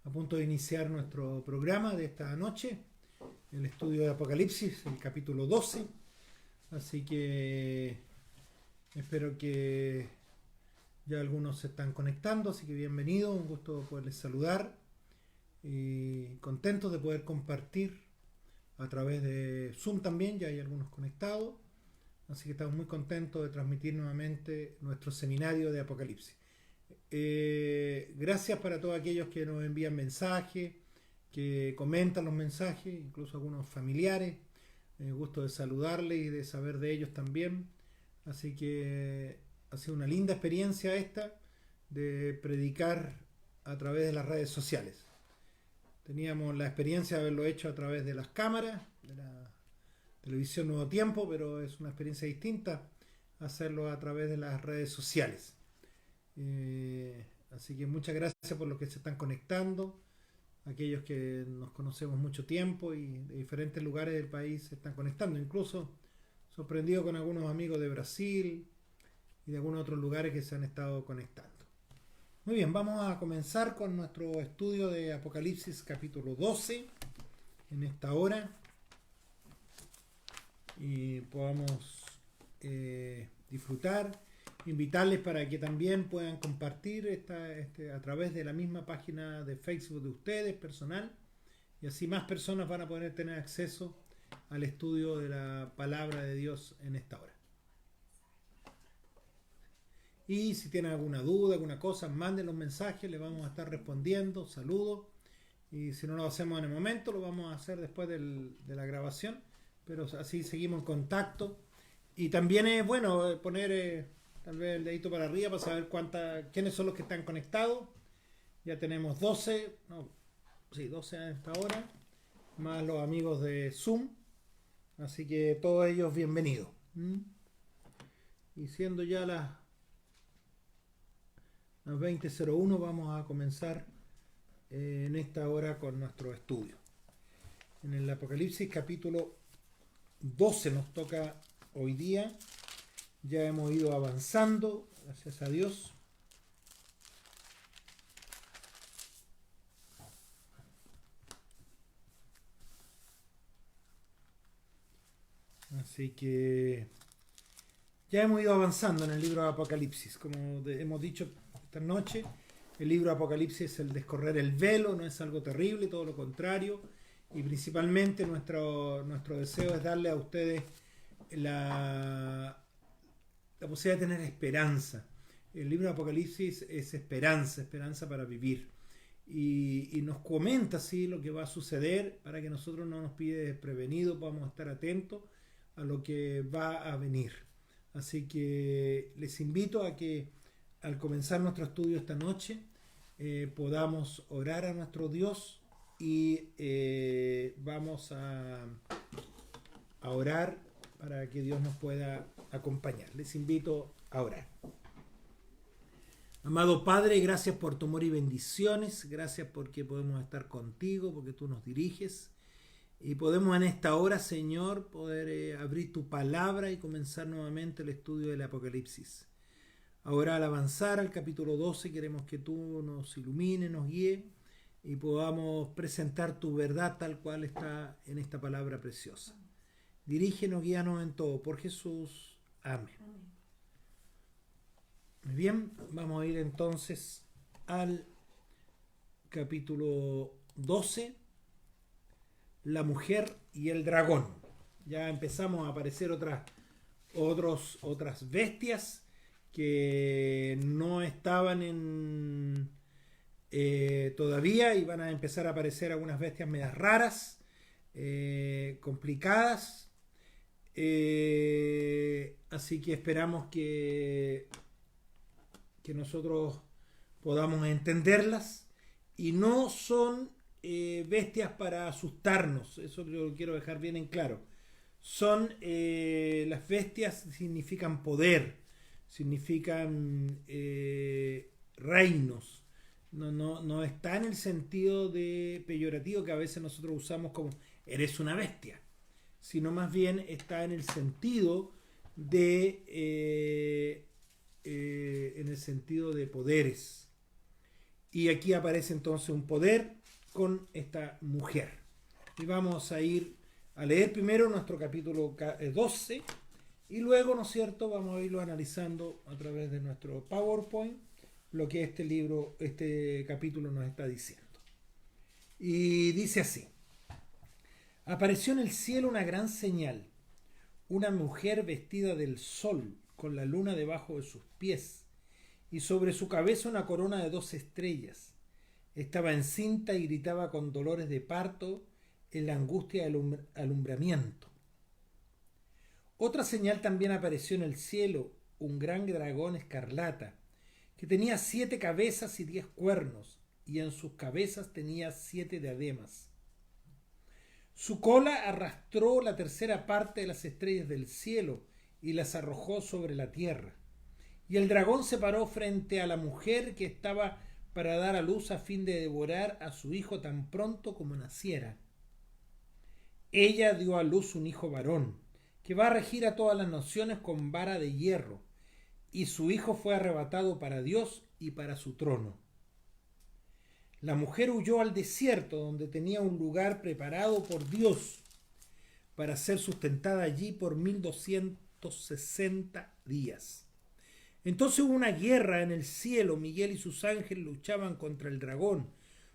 a punto de iniciar nuestro programa de esta noche, el estudio de Apocalipsis, el capítulo 12. Así que espero que ya algunos se están conectando, así que bienvenidos, un gusto poderles saludar y contentos de poder compartir a través de Zoom también, ya hay algunos conectados, así que estamos muy contentos de transmitir nuevamente nuestro seminario de Apocalipsis. Gracias para todos aquellos que nos envían mensajes, que comentan los mensajes, incluso algunos familiares. Gusto de saludarles y de saber de ellos también. Así que ha sido una linda experiencia esta de predicar a través de las redes sociales. Teníamos la experiencia de haberlo hecho a través de las cámaras, de la televisión Nuevo Tiempo, pero es una experiencia distinta hacerlo a través de las redes sociales. Así que muchas gracias por los que se están conectando, aquellos que nos conocemos mucho tiempo y de diferentes lugares del país se están conectando, incluso sorprendido con algunos amigos de Brasil y de algunos otros lugares que se han estado conectando. Muy bien, vamos a comenzar con nuestro estudio de Apocalipsis capítulo 12 en esta hora y podamos disfrutar, invitarles para que también puedan compartir a través de la misma página de Facebook de ustedes, personal, y así más personas van a poder tener acceso al estudio de la palabra de Dios en esta hora. Y si tienen alguna duda, alguna cosa, manden los mensajes, les vamos a estar respondiendo, saludos. Y si no lo hacemos en el momento, lo vamos a hacer después de la grabación, pero así seguimos en contacto. Y también es bueno poner tal vez el dedito para arriba para saber quiénes son los que están conectados. Ya tenemos 12 a esta hora, más los amigos de Zoom. Así que todos ellos bienvenidos. Y siendo ya las 20:01 vamos a comenzar en esta hora con nuestro estudio. En el Apocalipsis capítulo 12 nos toca hoy día. Ya hemos ido avanzando, gracias a Dios. Así que ya hemos ido avanzando en el libro de Apocalipsis. Como hemos dicho esta noche, el libro de Apocalipsis es el descorrer el velo, no es algo terrible, todo lo contrario. Y principalmente nuestro deseo es darle a ustedes la posibilidad de tener esperanza. El libro de Apocalipsis es esperanza para vivir. Y nos comenta así lo que va a suceder para que nosotros no nos pide desprevenidos, podamos estar atentos a lo que va a venir. Así que les invito a que al comenzar nuestro estudio esta noche podamos orar a nuestro Dios y vamos a orar para que Dios nos pueda acompañar. Les invito a orar. Amado Padre, gracias por tu amor y bendiciones, gracias porque podemos estar contigo, porque tú nos diriges y podemos en esta hora, Señor, poder abrir tu palabra y comenzar nuevamente el estudio del Apocalipsis. Ahora al avanzar al capítulo 12 queremos que tú nos ilumines, nos guíes y podamos presentar tu verdad tal cual está en esta palabra preciosa. Dirígenos, guíanos en todo. Por Jesús. Amén. Muy bien, vamos a ir entonces al capítulo 12, la mujer y el dragón. Ya empezamos a aparecer otras bestias que no estaban todavía, y van a empezar a aparecer algunas bestias medias raras, complicadas. Así que esperamos que nosotros podamos entenderlas, y no son bestias para asustarnos, eso lo quiero dejar bien en claro. Las bestias significan poder, significan reinos. No está en el sentido de peyorativo que a veces nosotros usamos como eres una bestia, sino más bien está en el sentido de poderes. Y aquí aparece entonces un poder con esta mujer. Y vamos a ir a leer primero nuestro capítulo 12 y luego, ¿no es cierto?, vamos a irlo analizando a través de nuestro PowerPoint lo que este capítulo nos está diciendo. Y dice así: apareció en el cielo una gran señal, una mujer vestida del sol, con la luna debajo de sus pies, y sobre su cabeza una corona de 2 estrellas. Estaba encinta y gritaba con dolores de parto en la angustia del alumbramiento. Otra señal también apareció en el cielo, un gran dragón escarlata, que tenía 7 cabezas y 10 cuernos, y en sus cabezas tenía 7 diademas. Su cola arrastró la tercera parte de las estrellas del cielo y las arrojó sobre la tierra. Y el dragón se paró frente a la mujer que estaba para dar a luz a fin de devorar a su hijo tan pronto como naciera. Ella dio a luz un hijo varón, que va a regir a todas las naciones con vara de hierro, y su hijo fue arrebatado para Dios y para su trono. La mujer huyó al desierto, donde tenía un lugar preparado por Dios para ser sustentada allí por 1260 días. Entonces hubo una guerra en el cielo. Miguel y sus ángeles luchaban contra el dragón.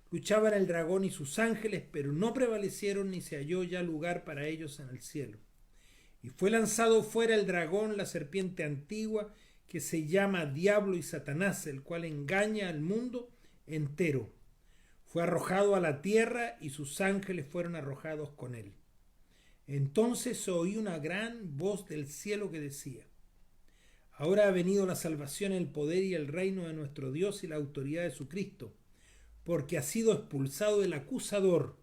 Luchaban el dragón y sus ángeles, pero no prevalecieron ni se halló ya lugar para ellos en el cielo. Y fue lanzado fuera el dragón, la serpiente antigua, que se llama Diablo y Satanás, el cual engaña al mundo entero. Fue arrojado a la tierra y sus ángeles fueron arrojados con él. Entonces oí una gran voz del cielo que decía: ahora ha venido la salvación, el poder y el reino de nuestro Dios y la autoridad de su Cristo, porque ha sido expulsado el acusador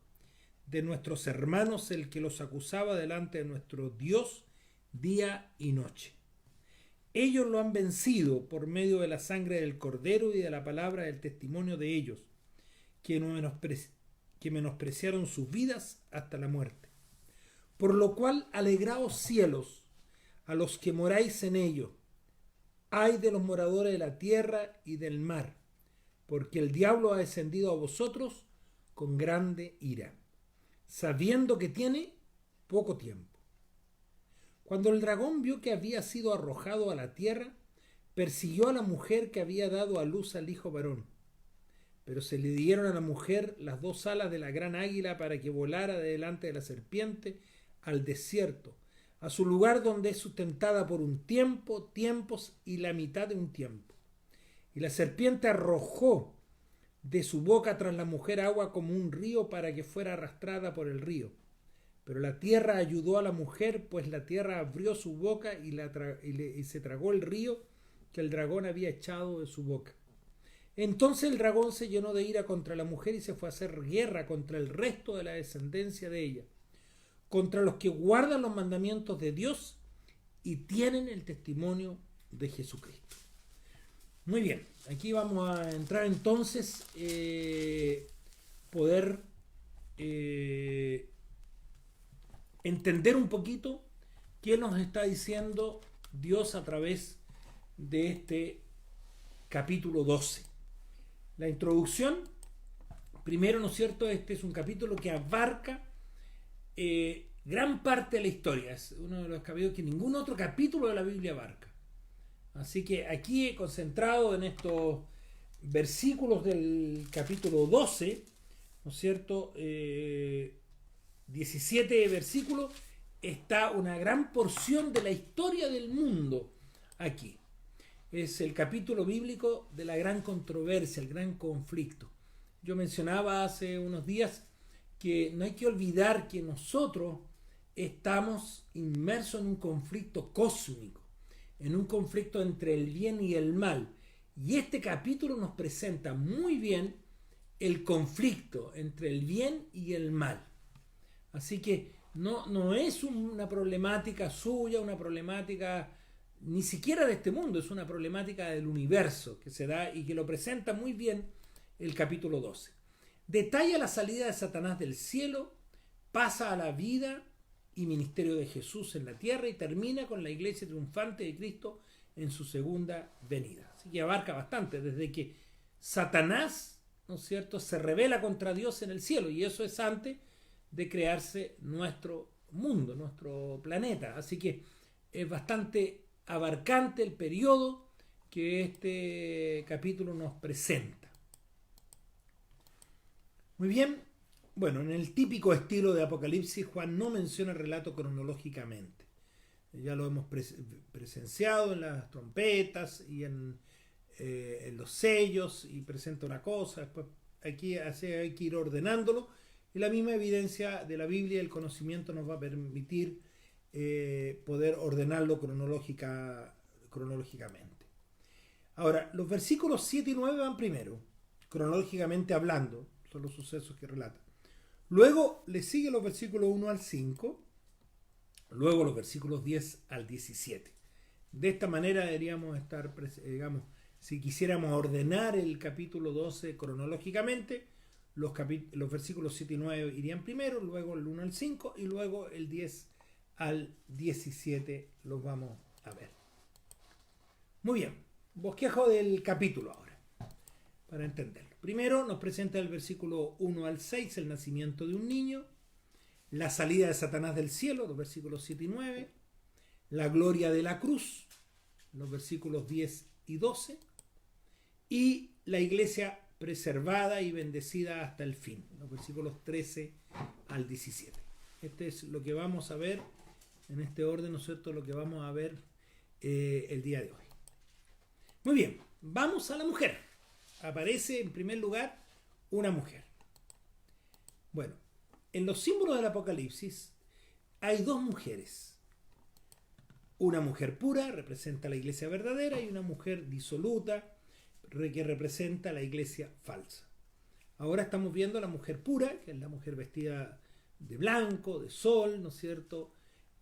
de nuestros hermanos, el que los acusaba delante de nuestro Dios día y noche. Ellos lo han vencido por medio de la sangre del Cordero y de la palabra del testimonio de ellos, que menospreciaron sus vidas hasta la muerte. Por lo cual, alegraos cielos, a los que moráis en ellos. Ay de los moradores de la tierra y del mar, porque el diablo ha descendido a vosotros con grande ira, sabiendo que tiene poco tiempo. Cuando el dragón vio que había sido arrojado a la tierra, persiguió a la mujer que había dado a luz al hijo varón. Pero se le dieron a la mujer las 2 alas de la gran águila para que volara delante de la serpiente al desierto, a su lugar donde es sustentada por un tiempo, tiempos y la mitad de un tiempo. Y la serpiente arrojó de su boca tras la mujer agua como un río para que fuera arrastrada por el río. Pero la tierra ayudó a la mujer, pues la tierra abrió su boca y se tragó el río que el dragón había echado de su boca. Entonces el dragón se llenó de ira contra la mujer y se fue a hacer guerra contra el resto de la descendencia de ella, contra los que guardan los mandamientos de Dios y tienen el testimonio de Jesucristo. Muy bien, aquí vamos a entrar entonces, poder entender un poquito qué nos está diciendo Dios a través de este capítulo 12. La introducción, primero, ¿no es cierto?, este es un capítulo que abarca gran parte de la historia. Es uno de los capítulos que ningún otro capítulo de la Biblia abarca. Así que aquí he concentrado en estos versículos del capítulo 12, ¿no es cierto?, 17 versículos, está una gran porción de la historia del mundo aquí. Es el capítulo bíblico de la gran controversia, el gran conflicto. Yo mencionaba hace unos días que no hay que olvidar que nosotros estamos inmersos en un conflicto cósmico, en un conflicto entre el bien y el mal. Y este capítulo nos presenta muy bien el conflicto entre el bien y el mal. Así que no es una problemática suya, una problemática ni siquiera de este mundo, es una problemática del universo que se da y que lo presenta muy bien el capítulo 12. Detalla la salida de Satanás del cielo, pasa a la vida y ministerio de Jesús en la tierra y termina con la iglesia triunfante de Cristo en su segunda venida. Así que abarca bastante, desde que Satanás ¿no es cierto?, se rebela contra Dios en el cielo, y eso es antes de crearse nuestro mundo, nuestro planeta. Así que es bastante abarcante el periodo que este capítulo nos presenta. Muy bien, bueno, en el típico estilo de Apocalipsis, Juan no menciona el relato cronológicamente. Ya lo hemos presenciado en las trompetas y en los sellos, y presenta una cosa, después aquí hay que ir ordenándolo, y la misma evidencia de la Biblia, el conocimiento, nos va a permitir poder ordenarlo cronológicamente. Ahora, los versículos 7 y 9 van primero, cronológicamente hablando, son los sucesos que relata. Luego le siguen los versículos 1 al 5, luego los versículos 10 al 17. De esta manera deberíamos estar, digamos, si quisiéramos ordenar el capítulo 12 cronológicamente, los versículos 7 y 9 irían primero, luego el 1 al 5 y luego el 10 al 17 los vamos a ver. Muy bien, bosquejo del capítulo ahora, para entenderlo. Primero nos presenta el versículo 1 al 6 el nacimiento de un niño, la salida de Satanás del cielo, los versículos 7 y 9, la gloria de la cruz, los versículos 10 y 12, y la iglesia preservada y bendecida hasta el fin, los versículos 13 al 17. Este es lo que vamos a ver en este orden, ¿no es cierto?, lo que vamos a ver el día de hoy. Muy bien, vamos a la mujer. Aparece en primer lugar una mujer. Bueno, en los símbolos del Apocalipsis hay dos mujeres. Una mujer pura representa la iglesia verdadera, y una mujer disoluta que representa la iglesia falsa. Ahora estamos viendo a la mujer pura, que es la mujer vestida de blanco, de sol, ¿no es cierto?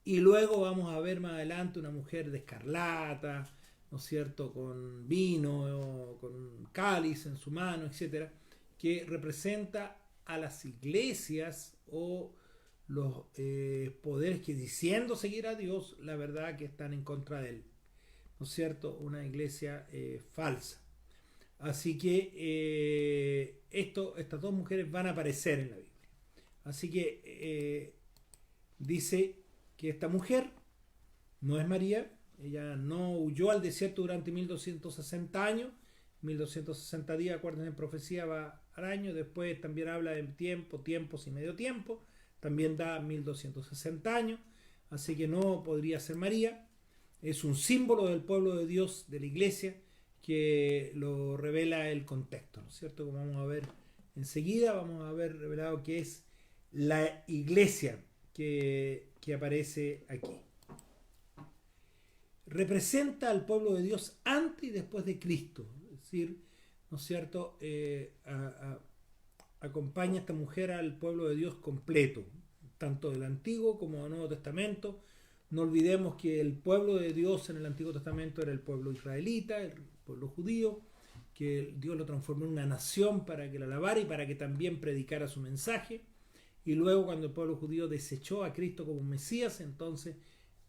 Y luego vamos a ver más adelante una mujer de escarlata, ¿no es cierto?, con vino, con cáliz en su mano, etcétera, que representa a las iglesias o los poderes que, diciendo seguir a Dios, la verdad que están en contra de él, ¿no es cierto?, una iglesia falsa. Así que estas dos mujeres van a aparecer en la Biblia. Así que dice que esta mujer no es María. Ella no huyó al desierto durante 1260 años, 1260 días, acuérdense, en profecía va al año. Después también habla de tiempos y medio tiempo, también da 1260 años, así que no podría ser María. Es un símbolo del pueblo de Dios, de la iglesia, que lo revela el contexto, ¿no es cierto? Como vamos a ver enseguida, vamos a ver revelado que es la iglesia que aparece aquí. Representa al pueblo de Dios antes y después de Cristo, es decir, ¿no es cierto?, acompaña a esta mujer al pueblo de Dios completo, tanto del Antiguo como del Nuevo Testamento. No olvidemos que el pueblo de Dios en el Antiguo Testamento era el pueblo israelita, el pueblo judío, que Dios lo transformó en una nación para que la alabara y para que también predicara su mensaje. Y luego, cuando el pueblo judío desechó a Cristo como Mesías, entonces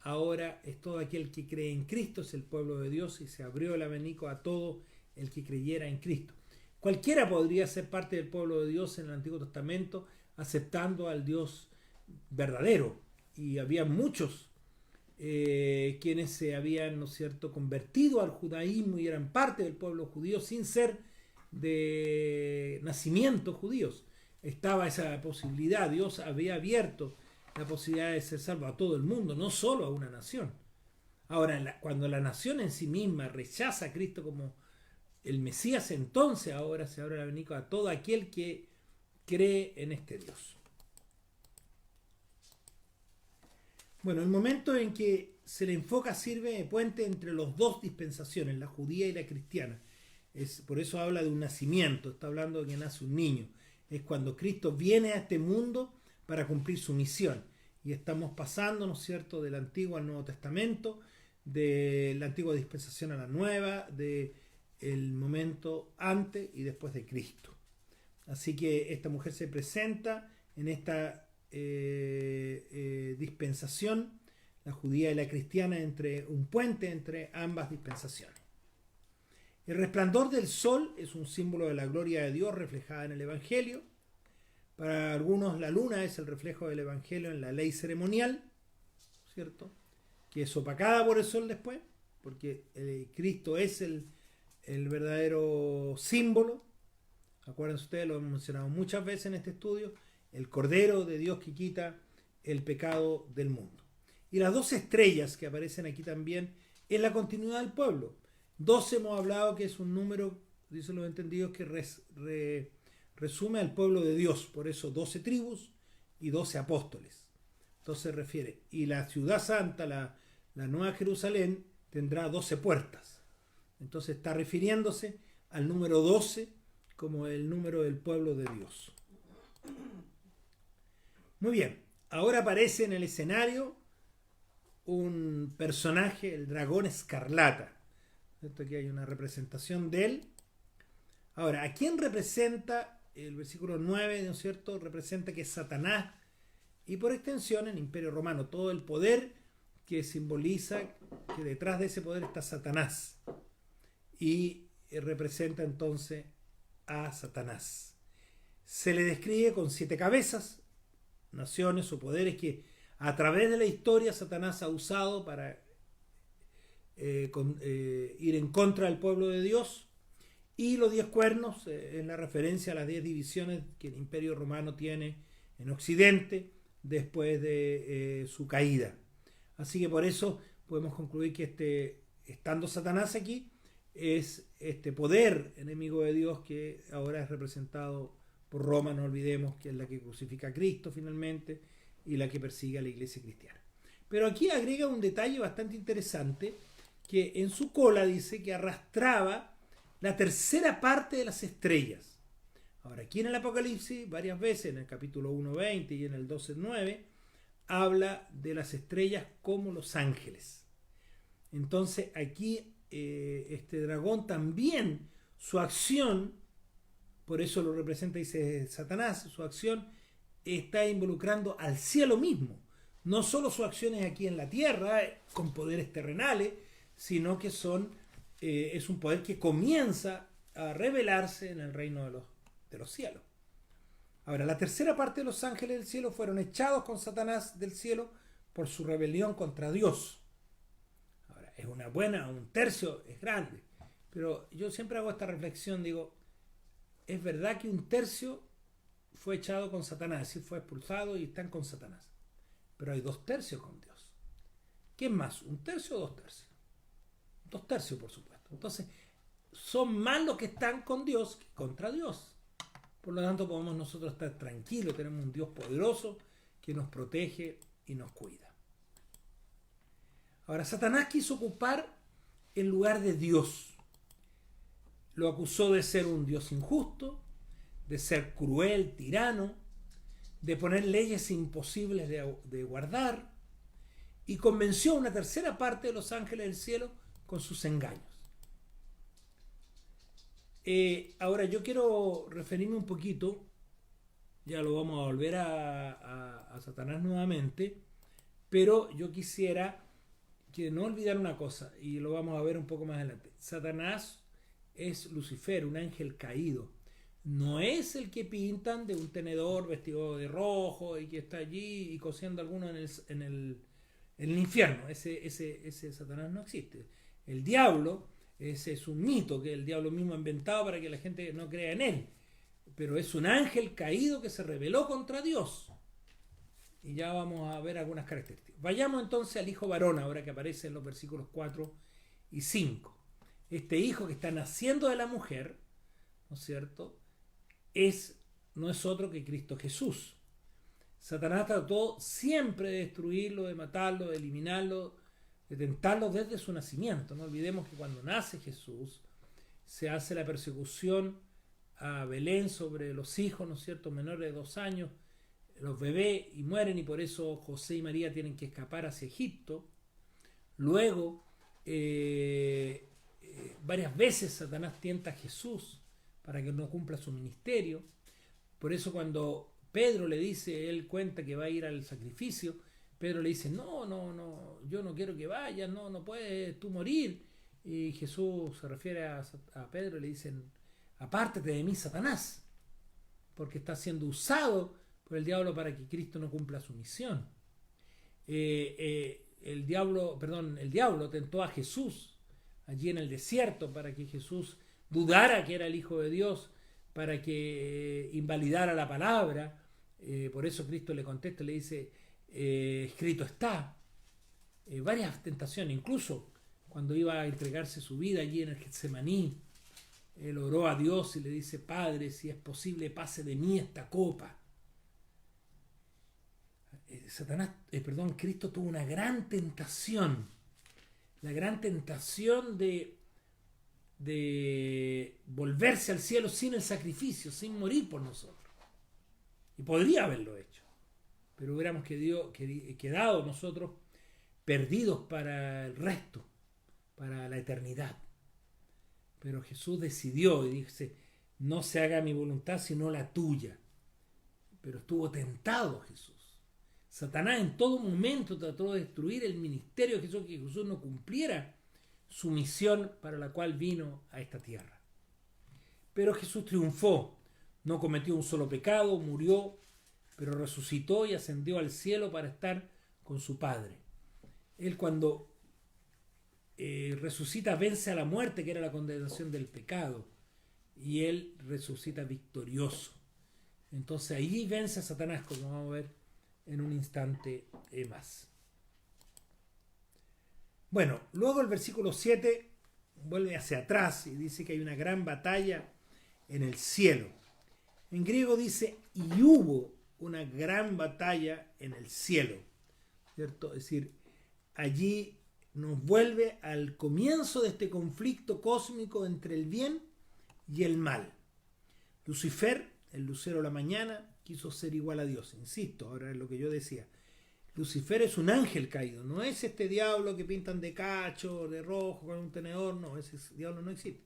ahora es todo aquel que cree en Cristo, es el pueblo de Dios, y se abrió el abanico a todo el que creyera en Cristo. Cualquiera podría ser parte del pueblo de Dios en el Antiguo Testamento, aceptando al Dios verdadero. Y había muchos quienes se habían, ¿no es cierto?, convertido al judaísmo y eran parte del pueblo judío sin ser de nacimiento judíos. Estaba esa posibilidad. Dios había abierto la posibilidad de ser salvo a todo el mundo, no solo a una nación. Ahora, cuando la nación en sí misma rechaza a Cristo como el Mesías, entonces ahora se abre el abanico a todo aquel que cree en este Dios. Bueno, el momento en que se le enfoca sirve de puente entre las dos dispensaciones, la judía y la cristiana. Por eso habla de un nacimiento, está hablando de que nace un niño. Es cuando Cristo viene a este mundo para cumplir su misión. Y estamos pasando, ¿no es cierto?, del Antiguo al Nuevo Testamento, de la antigua dispensación a la nueva, del momento antes y después de Cristo. Así que esta mujer se presenta en esta dispensación, la judía y la cristiana, entre un puente entre ambas dispensaciones. El resplandor del sol es un símbolo de la gloria de Dios reflejada en el Evangelio. Para algunos la luna es el reflejo del Evangelio en la ley ceremonial, ¿cierto? Que es opacada por el sol después, porque Cristo es el verdadero símbolo. Acuérdense ustedes, lo hemos mencionado muchas veces en este estudio, el Cordero de Dios que quita el pecado del mundo. Y las 12 estrellas que aparecen aquí también es la continuidad del pueblo. 12 hemos hablado que es un número, dicen los entendidos, que resume al pueblo de Dios. Por eso 12 tribus y 12 apóstoles. Entonces se refiere. Y la ciudad santa, la Nueva Jerusalén, tendrá 12 puertas. Entonces está refiriéndose al número 12 como el número del pueblo de Dios. Muy bien. Ahora aparece en el escenario un personaje, el dragón escarlata. Esto aquí hay una representación de él. Ahora, ¿a quién representa? El versículo 9, ¿no es cierto? Representa que es Satanás y por extensión el Imperio Romano. Todo el poder que simboliza que detrás de ese poder está Satanás. Y representa entonces a Satanás. Se le describe con 7 cabezas, naciones o poderes que a través de la historia Satanás ha usado para ir en contra del pueblo de Dios. Y los 10 cuernos es la referencia a las 10 divisiones que el Imperio Romano tiene en Occidente después de su caída. Así que por eso podemos concluir que estando Satanás aquí, es este poder enemigo de Dios que ahora es representado por Roma, no olvidemos, que es la que crucifica a Cristo finalmente y la que persigue a la iglesia cristiana. Pero aquí agrega un detalle bastante interesante, que en su cola dice que arrastraba la tercera parte de las estrellas. Ahora, aquí en el Apocalipsis, varias veces, en el capítulo 1:20 y en el 12:9, habla de las estrellas como los ángeles. Entonces, aquí este dragón también, su acción, por eso lo representa, dice Satanás, su acción está involucrando al cielo mismo. No solo sus acciones aquí en la tierra, con poderes terrenales, sino que es un poder que comienza a revelarse en el reino de los cielos. Ahora, la tercera parte de los ángeles del cielo fueron echados con Satanás del cielo por su rebelión contra Dios. Ahora, es una buena, un tercio es grande, pero yo siempre hago esta reflexión, digo, es verdad que un tercio fue echado con Satanás, es decir, fue expulsado y están con Satanás, pero hay 2 tercios con Dios. ¿Qué es más, un tercio o 2 tercios? 2 tercios, por supuesto. Entonces, son más los que están con Dios que contra Dios. Por lo tanto, podemos nosotros estar tranquilos. Tenemos un Dios poderoso que nos protege y nos cuida. Ahora, Satanás quiso ocupar el lugar de Dios. Lo acusó de ser un Dios injusto, de ser cruel, tirano, de poner leyes imposibles de guardar, y convenció a una tercera parte de los ángeles del cielo con sus engaños. Ahora yo quiero referirme un poquito, ya lo vamos a volver a Satanás nuevamente, pero yo quisiera que no olvidar una cosa, y lo vamos a ver un poco más adelante. Satanás es Lucifer, un ángel caído. No es el que pintan de un tenedor vestido de rojo y que está allí y cosiendo alguno en el infierno. Ese Satanás no existe. El diablo, ese es un mito que el diablo mismo ha inventado para que la gente no crea en él. Pero es un ángel caído que se rebeló contra Dios. Y ya vamos a ver algunas características. Vayamos entonces al hijo varón, ahora que aparece en los versículos 4 y 5. Este hijo que está naciendo de la mujer, ¿no es cierto?, no es otro que Cristo Jesús. Satanás trató siempre de destruirlo, de matarlo, de eliminarlo, de tentarlo desde su nacimiento. No olvidemos que cuando nace Jesús se hace la persecución a Belén sobre los hijos, ¿no es cierto?, menores de 2 años, los bebés, y mueren, y por eso José y María tienen que escapar hacia Egipto. Luego, varias veces Satanás tienta a Jesús para que no cumpla su ministerio. Por eso cuando Pedro le dice, él cuenta que va a ir al sacrificio, Pedro le dice, no, yo no quiero que vayas, no puedes tú morir. Y Jesús se refiere a Pedro y le dicen, apártate de mí, Satanás, porque está siendo usado por el diablo para que Cristo no cumpla su misión. El diablo tentó a Jesús allí en el desierto para que Jesús dudara que era el Hijo de Dios, para que invalidara la palabra. Por eso Cristo le contesta, le dice, escrito está. Varias tentaciones, incluso cuando iba a entregarse su vida allí en el Getsemaní, él oró a Dios y le dice, Padre, si es posible, pase de mí esta copa. Cristo tuvo una gran tentación, la gran tentación de volverse al cielo sin el sacrificio, sin morir por nosotros. Y podría haberlo hecho, pero hubiéramos quedado nosotros perdidos para el resto, para la eternidad. Pero Jesús decidió y dice, no se haga mi voluntad sino la tuya. Pero estuvo tentado Jesús. Satanás en todo momento trató de destruir el ministerio de Jesús, que Jesús no cumpliera su misión para la cual vino a esta tierra. Pero Jesús triunfó, no cometió un solo pecado, murió, pero resucitó y ascendió al cielo para estar con su Padre. Él cuando resucita vence a la muerte, que era la condenación del pecado, y él resucita victorioso. Entonces ahí vence a Satanás, como vamos a ver en un instante más. Bueno, luego el versículo 7 vuelve hacia atrás y dice que hay una gran batalla en el cielo. En griego dice, y hubo una gran batalla en el cielo, ¿cierto? Es decir, allí nos vuelve al comienzo de este conflicto cósmico entre el bien y el mal. Lucifer, el lucero de la mañana, quiso ser igual a Dios. Insisto, ahora es lo que yo decía. Lucifer es un ángel caído, no es este diablo que pintan de cacho, de rojo, con un tenedor, no, ese diablo no existe.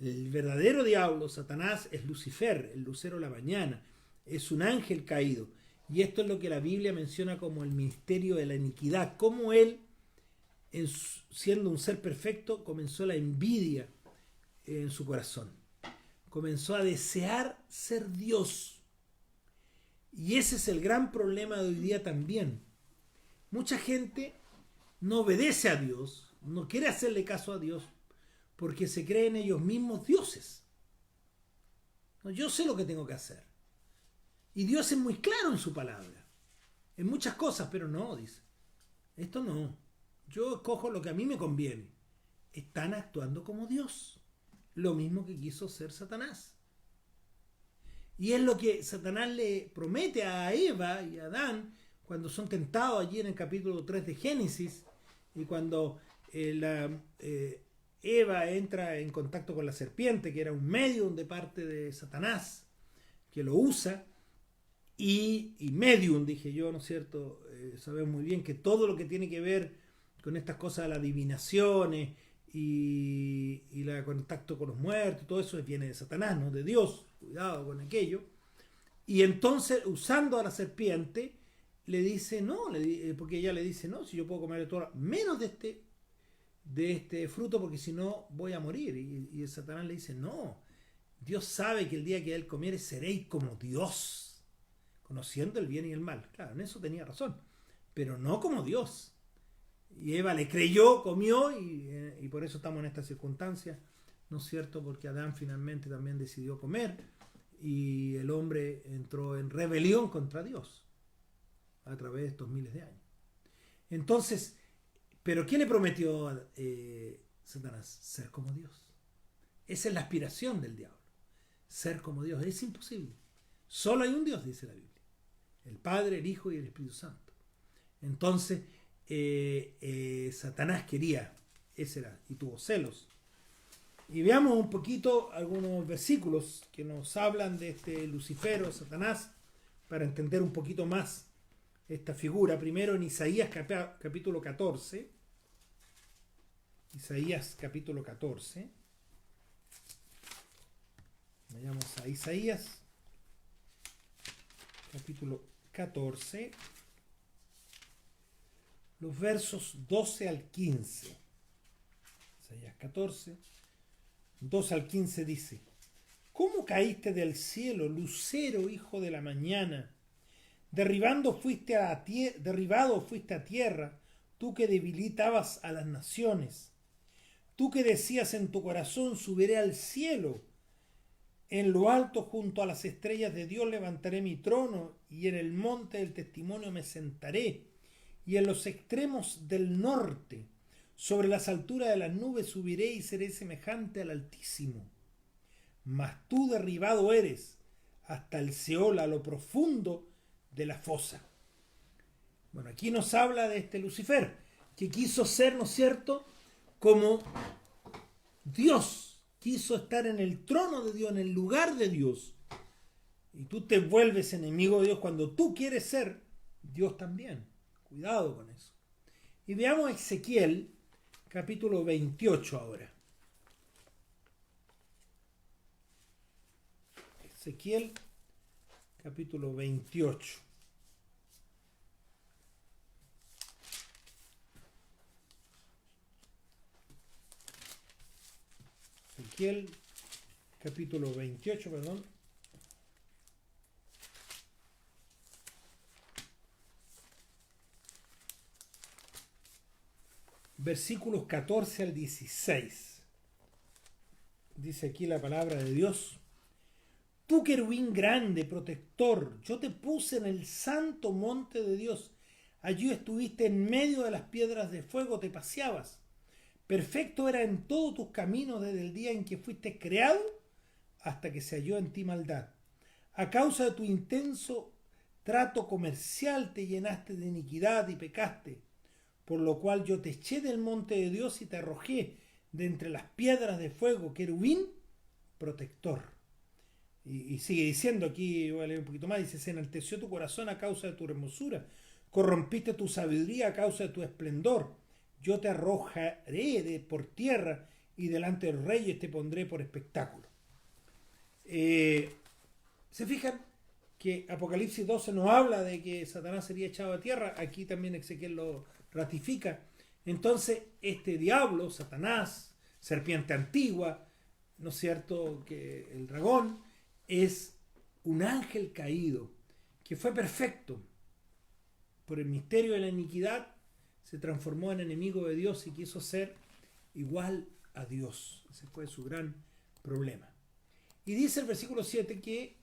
El verdadero diablo, Satanás, es Lucifer, el lucero de la mañana, es un ángel caído. Y esto es lo que la Biblia menciona como el ministerio de la iniquidad, cómo él, siendo un ser perfecto, comenzó la envidia en su corazón. Comenzó a desear ser Dios. Y ese es el gran problema de hoy día también. Mucha gente no obedece a Dios, no quiere hacerle caso a Dios, porque se creen ellos mismos dioses. No, yo sé lo que tengo que hacer. Y Dios es muy claro en su palabra, en muchas cosas, pero no, dice. Esto no. Yo escojo lo que a mí me conviene. Están actuando como Dios. Lo mismo que quiso ser Satanás. Y es lo que Satanás le promete a Eva y a Adán cuando son tentados allí en el capítulo 3 de Génesis, y cuando Eva entra en contacto con la serpiente, que era un medium de parte de Satanás, que lo usa, y medium, dije yo, ¿no es cierto? Sabemos muy bien que todo lo que tiene que ver con estas cosas de las adivinaciones y el contacto con los muertos, todo eso viene de Satanás, no de Dios. Cuidado con aquello. Y entonces, usando a la serpiente, le dice no, porque ella le dice no, si yo puedo comer de todo, menos de este fruto, porque si no voy a morir. Y Satanás le dice no, Dios sabe que el día que él comiere seréis como Dios, conociendo el bien y el mal. Claro, en eso tenía razón, pero no como Dios. Y Eva le creyó, comió, y por eso estamos en esta circunstancia, ¿no es cierto? Porque Adán finalmente también decidió comer y el hombre entró en rebelión contra Dios a través de estos miles de años. Entonces, ¿pero qué le prometió Satanás? Ser como Dios. Esa es la aspiración del diablo. Ser como Dios. Es imposible. Solo hay un Dios, dice la Biblia. El Padre, el Hijo y el Espíritu Santo. Entonces, Satanás quería, ese era, y tuvo celos. Y veamos un poquito algunos versículos que nos hablan de este Lucifero, Satanás, para entender un poquito más esta figura. Primero en Isaías capítulo 14. Isaías capítulo 14. Vayamos a Isaías capítulo 14. Los versos 12 al 15. Isaías 14, 2 al 15 dice: ¿Cómo caíste del cielo, lucero, hijo de la mañana? Derribado fuiste a tierra, tú que debilitabas a las naciones. Tú que decías en tu corazón: subiré al cielo. En lo alto, junto a las estrellas de Dios, levantaré mi trono, y en el monte del testimonio me sentaré, y en los extremos del norte, sobre las alturas de las nubes, subiré y seré semejante al Altísimo. Mas tú derribado eres hasta el Seol, a lo profundo de la fosa. Bueno, aquí nos habla de este Lucifer, que quiso ser, ¿no es cierto?, como Dios. Quiso estar en el trono de Dios, en el lugar de Dios. Y tú te vuelves enemigo de Dios cuando tú quieres ser Dios también. Cuidado con eso. Y veamos Ezequiel, capítulo 28 ahora. Ezequiel, capítulo 28. Ezequiel, capítulo 28, perdón. Versículos 14 al 16. Dice aquí la palabra de Dios: Tú, querubín grande, protector, yo te puse en el santo monte de Dios. Allí estuviste en medio de las piedras de fuego, te paseabas. Perfecto era en todos tus caminos desde el día en que fuiste creado hasta que se halló en ti maldad. A causa de tu intenso trato comercial te llenaste de iniquidad y pecaste, por lo cual yo te eché del monte de Dios y te arrojé de entre las piedras de fuego, querubín protector. Y sigue diciendo aquí, voy a leer un poquito más, dice: se enalteció tu corazón a causa de tu hermosura, corrompiste tu sabiduría a causa de tu esplendor. Yo te arrojaré por tierra y delante de los reyes te pondré por espectáculo. ¿Se fijan que Apocalipsis 12 nos habla de que Satanás sería echado a tierra? Aquí también Ezequiel lo ratifica. Entonces, este diablo, Satanás, serpiente antigua, ¿no es cierto?, que el dragón es un ángel caído que fue perfecto. Por el misterio de la iniquidad se transformó en enemigo de Dios y quiso ser igual a Dios. Ese fue su gran problema. Y dice el versículo 7 que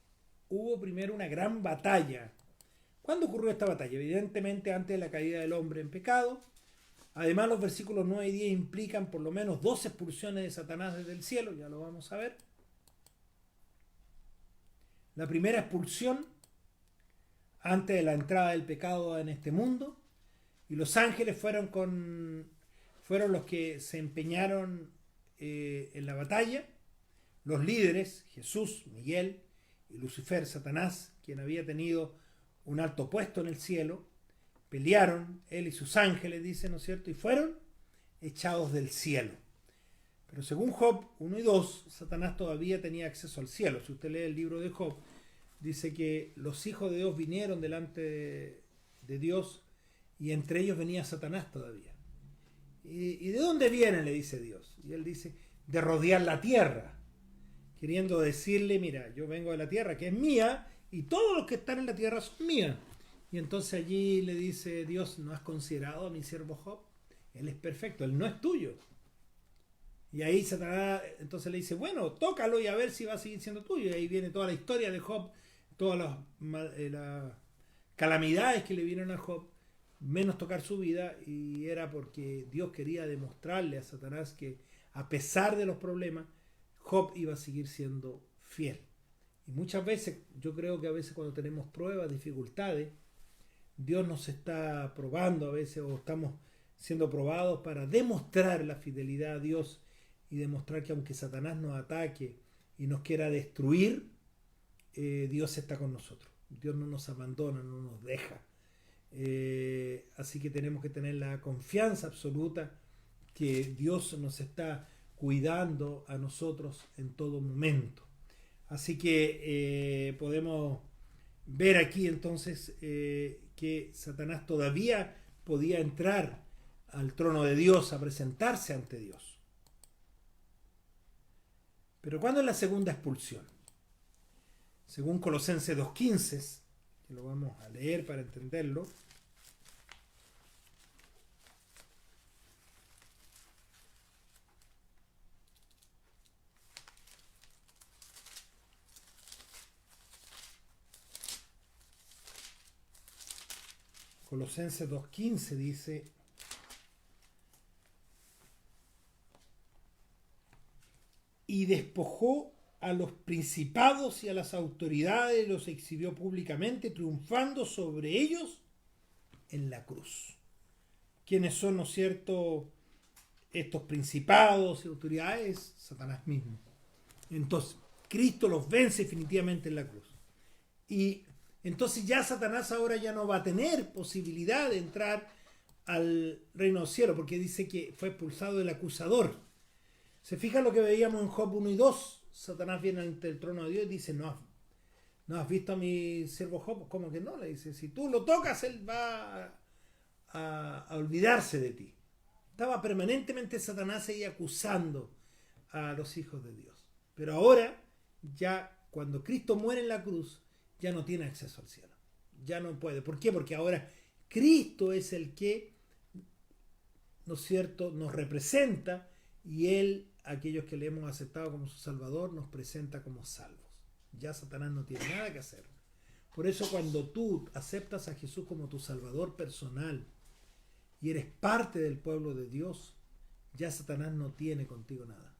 hubo primero una gran batalla. ¿Cuándo ocurrió esta batalla? Evidentemente antes de la caída del hombre en pecado. Además, los versículos 9 y 10 implican por lo menos 2 expulsiones de Satanás desde el cielo, ya lo vamos a ver. La primera expulsión antes de la entrada del pecado en este mundo, y los ángeles fueron los que se empeñaron en la batalla. Los líderes, Jesús, Miguel y Lucifer, Satanás, quien había tenido un alto puesto en el cielo, pelearon, él y sus ángeles, dice, ¿no es cierto?, y fueron echados del cielo. Pero según Job 1 y 2, Satanás todavía tenía acceso al cielo. Si usted lee el libro de Job, dice que los hijos de Dios vinieron delante de Dios y entre ellos venía Satanás todavía. ¿Y de dónde vienen?, le dice Dios. Y él dice: de rodear la tierra, queriendo decirle: mira, yo vengo de la tierra, que es mía, y todos los que están en la tierra son mías. Y entonces allí le dice Dios: ¿no has considerado a mi siervo Job? Él es perfecto, él no es tuyo. Y ahí Satanás entonces le dice: bueno, tócalo y a ver si va a seguir siendo tuyo. Y ahí viene toda la historia de Job, todas las calamidades que le vinieron a Job, menos tocar su vida, y era porque Dios quería demostrarle a Satanás que a pesar de los problemas, Job iba a seguir siendo fiel. Y muchas veces, yo creo que a veces cuando tenemos pruebas, dificultades, Dios nos está probando a veces, o estamos siendo probados para demostrar la fidelidad a Dios y demostrar que aunque Satanás nos ataque y nos quiera destruir, Dios está con nosotros. Dios no nos abandona, no nos deja. Así que tenemos que tener la confianza absoluta que Dios nos está cuidando a nosotros en todo momento. Así que podemos ver aquí entonces que Satanás todavía podía entrar al trono de Dios a presentarse ante Dios. Pero ¿cuándo es la segunda expulsión? Según Colosenses 2:15, que lo vamos a leer para entenderlo. Colosenses 2:15 dice: y despojó a los principados y a las autoridades, los exhibió públicamente, triunfando sobre ellos en la cruz. ¿Quiénes son, no es cierto, estos principados y autoridades? Satanás mismo. Entonces, Cristo los vence definitivamente en la cruz. Y entonces ya Satanás ahora ya no va a tener posibilidad de entrar al reino del cielo, porque dice que fue expulsado del acusador. Se fija lo que veíamos en Job 1 y 2. Satanás viene ante el trono de Dios y dice: ¿No has visto a mi siervo Job? ¿Cómo que no? Le dice: si tú lo tocas, él va a olvidarse de ti. Estaba permanentemente Satanás ahí acusando a los hijos de Dios. Pero ahora, ya cuando Cristo muere en la cruz, ya no tiene acceso al cielo. Ya no puede. ¿Por qué? Porque ahora Cristo es el que, ¿no es cierto?, nos representa, y Él, aquellos que le hemos aceptado como su Salvador, nos presenta como salvos. Ya Satanás no tiene nada que hacer. Por eso cuando tú aceptas a Jesús como tu Salvador personal y eres parte del pueblo de Dios, ya Satanás no tiene contigo nada.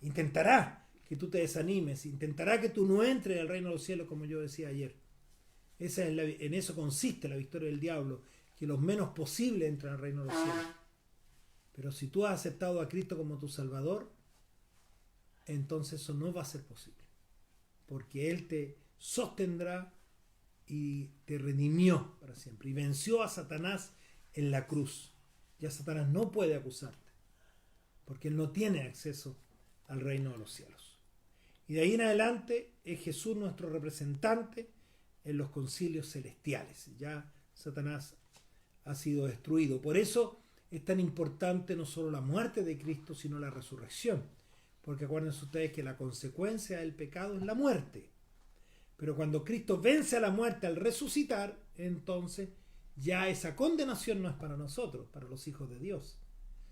Intentará que tú te desanimes, intentará que tú no entres al reino de los cielos, como yo decía ayer. En eso consiste la victoria del diablo, que los menos posibles entran al reino de los cielos. Pero si tú has aceptado a Cristo como tu Salvador, entonces eso no va a ser posible, porque Él te sostendrá y te redimió para siempre, y venció a Satanás en la cruz. Ya Satanás no puede acusarte, porque Él no tiene acceso al reino de los cielos. Y de ahí en adelante es Jesús nuestro representante en los concilios celestiales. Ya Satanás ha sido destruido. Por eso es tan importante no solo la muerte de Cristo, sino la resurrección. Porque acuérdense ustedes que la consecuencia del pecado es la muerte. Pero cuando Cristo vence a la muerte al resucitar, entonces ya esa condenación no es para nosotros, para los hijos de Dios.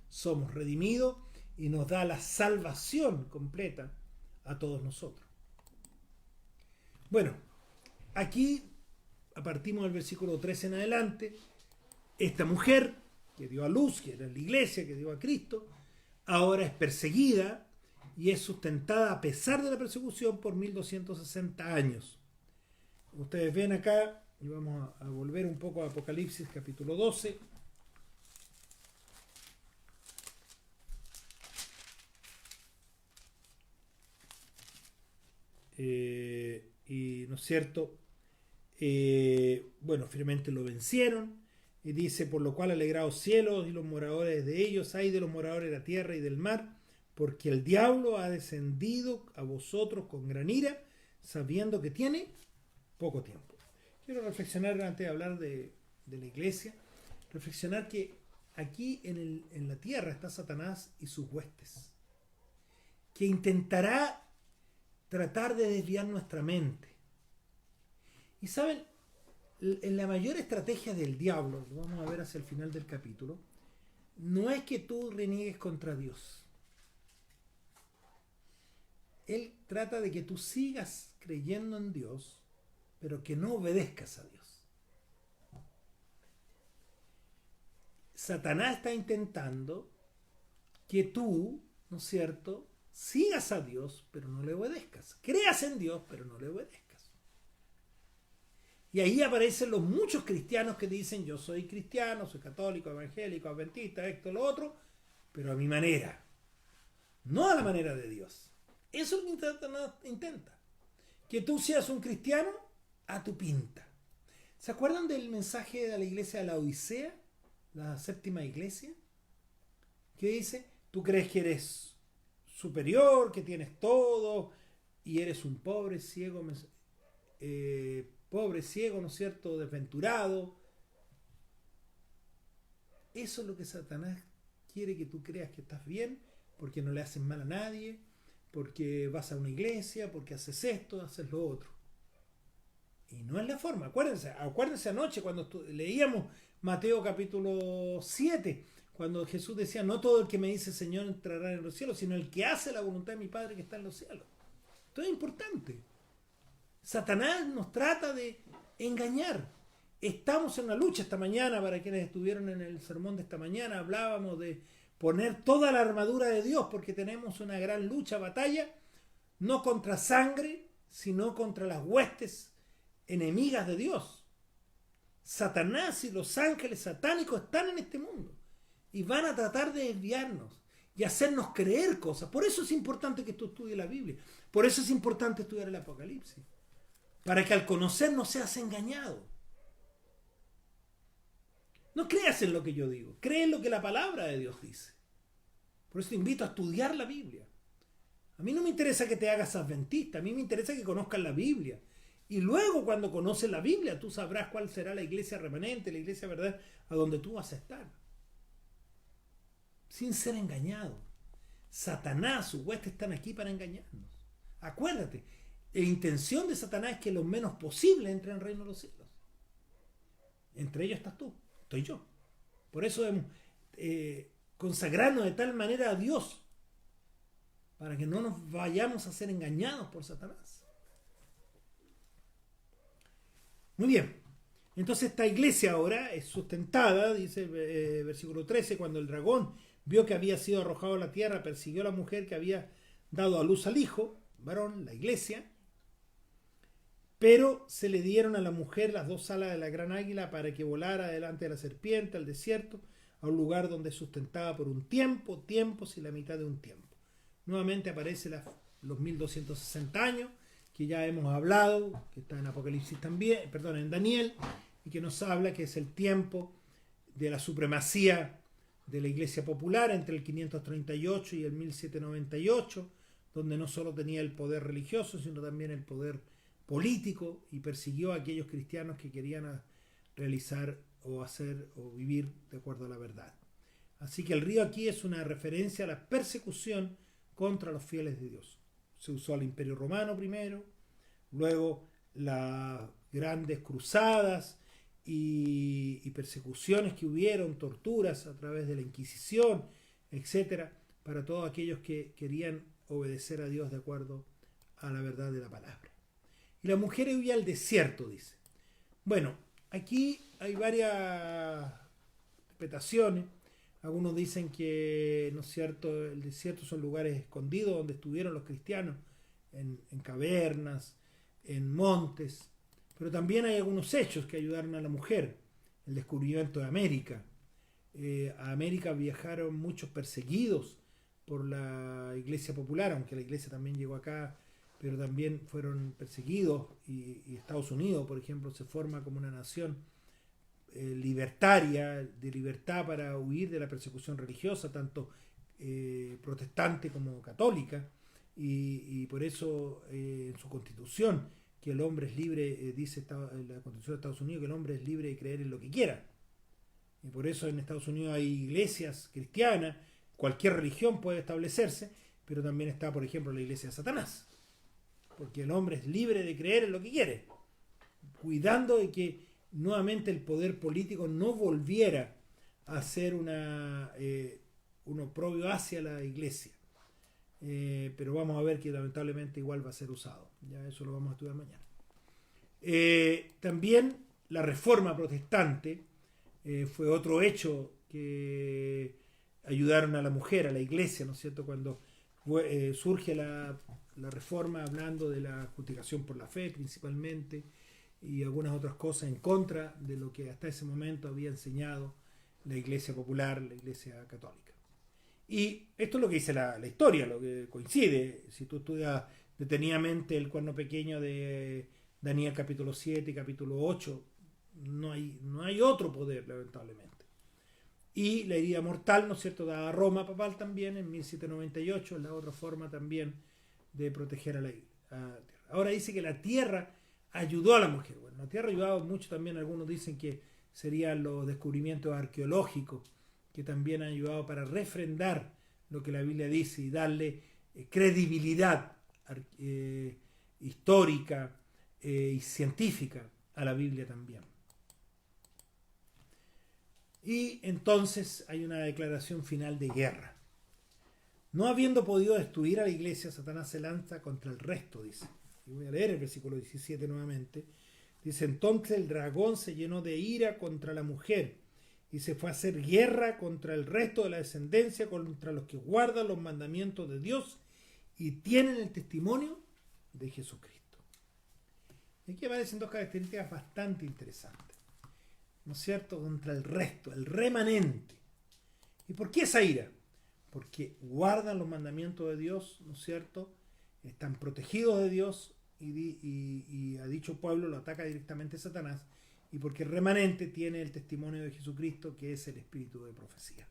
Somos redimidos y nos da la salvación completa a todos nosotros. Bueno, aquí, a partir del versículo 13 en adelante, esta mujer que dio a luz, que era la iglesia, que dio a Cristo, ahora es perseguida y es sustentada a pesar de la persecución por 1260 años. Ustedes ven acá, y vamos a volver un poco a Apocalipsis capítulo 12. Y no es cierto, bueno, finalmente lo vencieron, y dice: por lo cual alegraos cielos y los moradores de ellos, hay de los moradores de la tierra y del mar, porque el diablo ha descendido a vosotros con gran ira, sabiendo que tiene poco tiempo. Quiero reflexionar antes de hablar de la iglesia, reflexionar que aquí en la tierra está Satanás y sus huestes, que intentará tratar de desviar nuestra mente. Y saben, en la mayor estrategia del diablo, lo vamos a ver hacia el final del capítulo, no es que tú reniegues contra Dios. Él trata de que tú sigas creyendo en Dios, pero que no obedezcas a Dios. Satanás está intentando que tú, ¿no es cierto?, sigas a Dios, pero no le obedezcas. Creas en Dios, pero no le obedezcas. Y ahí aparecen los muchos cristianos que dicen: yo soy cristiano, soy católico, evangélico, adventista, esto, lo otro, pero a mi manera, no a la manera de Dios. Eso es lo que Satanás intenta. Que tú seas un cristiano a tu pinta. ¿Se acuerdan del mensaje de la iglesia de la Odisea? La séptima iglesia. Que dice: tú crees que eres superior, que tienes todo, y eres un pobre ciego, ¿no es cierto?, desventurado. Eso es lo que Satanás quiere que tú creas, que estás bien, porque no le haces mal a nadie, porque vas a una iglesia, porque haces esto, haces lo otro. Y no es la forma. Acuérdense anoche cuando leíamos Mateo capítulo 7, cuando Jesús decía, no todo el que me dice Señor entrará en los cielos, sino el que hace la voluntad de mi Padre que está en los cielos. Esto es importante. Satanás nos trata de engañar. Estamos en una lucha esta mañana, para quienes estuvieron en el sermón de esta mañana, hablábamos de poner toda la armadura de Dios, porque tenemos una gran lucha, batalla, no contra sangre, sino contra las huestes enemigas de Dios. Satanás y los ángeles satánicos están en este mundo y van a tratar de desviarnos y hacernos creer cosas. Por eso es importante que tú estudies la Biblia. Por eso es importante estudiar el Apocalipsis. Para que al conocer no seas engañado. No creas en lo que yo digo, cree en lo que la palabra de Dios dice. Por eso te invito a estudiar la Biblia. A mí no me interesa que te hagas adventista, a mí me interesa que conozcas la Biblia. Y luego, cuando conoces la Biblia, tú sabrás cuál será la iglesia remanente, la iglesia verdad, a donde tú vas a estar. Sin ser engañado. Satanás, sus huestes están aquí para engañarnos. Acuérdate, la intención de Satanás es que lo menos posible entre en el reino de los cielos. Entre ellos estás tú, estoy yo. Por eso debemos consagrarnos de tal manera a Dios, para que no nos vayamos a ser engañados por Satanás. Muy bien, entonces esta iglesia ahora es sustentada, dice el versículo 13, cuando el dragón vio que había sido arrojado a la tierra, persiguió a la mujer que había dado a luz al hijo, varón, la iglesia, pero se le dieron a la mujer las dos alas de la gran águila para que volara delante de la serpiente al desierto, a un lugar donde sustentaba por un tiempo, tiempos y la mitad de un tiempo. Nuevamente aparece los 1260 años, que ya hemos hablado, que está en Apocalipsis también, perdón, en Daniel, y que nos habla que es el tiempo de la supremacía de la Iglesia Popular entre el 538 y el 1798, donde no solo tenía el poder religioso, sino también el poder político, y persiguió a aquellos cristianos que querían realizar o hacer o vivir de acuerdo a la verdad. Así que el río aquí es una referencia a la persecución contra los fieles de Dios. Se usó al Imperio Romano primero, luego las grandes cruzadas y persecuciones que hubieron, torturas a través de la Inquisición, etcétera, para todos aquellos que querían obedecer a Dios de acuerdo a la verdad de la palabra. Y la mujer huía al desierto, dice. Bueno, aquí hay varias interpretaciones. Algunos dicen que, ¿no es cierto?, el desierto son lugares escondidos donde estuvieron los cristianos, en cavernas, en montes. Pero también hay algunos hechos que ayudaron a la mujer. El descubrimiento de América. A América viajaron muchos perseguidos por la Iglesia Popular, aunque la Iglesia también llegó acá, pero también fueron perseguidos. Y Estados Unidos, por ejemplo, se forma como una nación libertaria, de libertad para huir de la persecución religiosa, tanto protestante como católica, y por eso en su constitución, que el hombre es libre, dice la constitución de Estados Unidos, que el hombre es libre de creer en lo que quiera, y por eso en Estados Unidos hay iglesias cristianas, cualquier religión puede establecerse, pero también está, por ejemplo, la iglesia de Satanás, porque el hombre es libre de creer en lo que quiere, cuidando de que nuevamente el poder político no volviera a ser un oprobio hacia la iglesia. Pero vamos a ver que lamentablemente igual va a ser usado. Ya eso lo vamos a estudiar mañana. También la reforma protestante fue otro hecho que ayudaron a la mujer, a la iglesia, ¿no es cierto? Cuando surge la reforma, hablando de la justificación por la fe principalmente, y algunas otras cosas en contra de lo que hasta ese momento había enseñado la Iglesia Popular, la Iglesia Católica. Y esto es lo que dice la historia, lo que coincide. Si tú estudias detenidamente el cuaderno pequeño de Daniel capítulo 7 y capítulo 8, no hay otro poder, lamentablemente. Y la herida mortal, ¿no es cierto?, dada a Roma papal también en 1798, es la otra forma también de proteger a la tierra. Ahora dice que la tierra ayudó a la mujer. Bueno, la tierra ayudaba mucho también, algunos dicen que serían los descubrimientos arqueológicos, que también han ayudado para refrendar lo que la Biblia dice y darle credibilidad histórica y científica a la Biblia también. Y entonces hay una declaración final de guerra. No habiendo podido destruir a la iglesia, Satanás se lanza contra el resto, dice. Y voy a leer el versículo 17 nuevamente. Dice, entonces el dragón se llenó de ira contra la mujer y se fue a hacer guerra contra el resto de la descendencia, contra los que guardan los mandamientos de Dios y tienen el testimonio de Jesucristo. Y aquí aparecen dos características bastante interesantes, ¿no es cierto? Contra el resto, el remanente. ¿Y por qué esa ira? Porque guardan los mandamientos de Dios, ¿no es cierto? Están protegidos de Dios y a dicho pueblo lo ataca directamente Satanás, y porque el remanente tiene el testimonio de Jesucristo, que es el espíritu de profecía.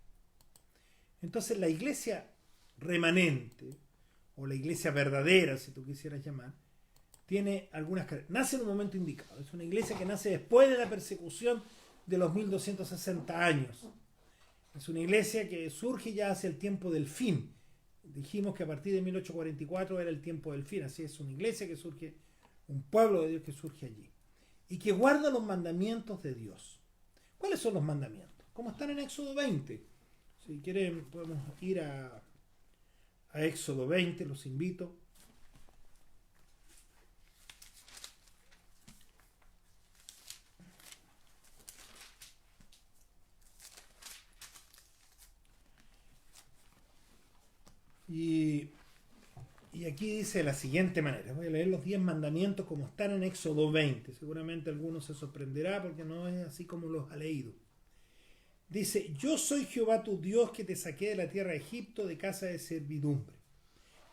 Entonces la iglesia remanente, o la iglesia verdadera, si tú quisieras llamar, tiene algunas características. Nace en un momento indicado. Es una iglesia que nace después de la persecución de los 1260 años. Es una iglesia que surge ya hacia el tiempo del fin. Dijimos que a partir de 1844 era el tiempo del fin. Así es una iglesia que surge, un pueblo de Dios que surge allí. Y que guarda los mandamientos de Dios. ¿Cuáles son los mandamientos? Como están en Éxodo 20. Si quieren podemos ir a Éxodo 20, los invito. Y aquí dice de la siguiente manera. Voy a leer los 10 mandamientos como están en Éxodo 20. Seguramente algunos se sorprenderá porque no es así como los ha leído. Dice, yo soy Jehová tu Dios que te saqué de la tierra de Egipto de casa de servidumbre.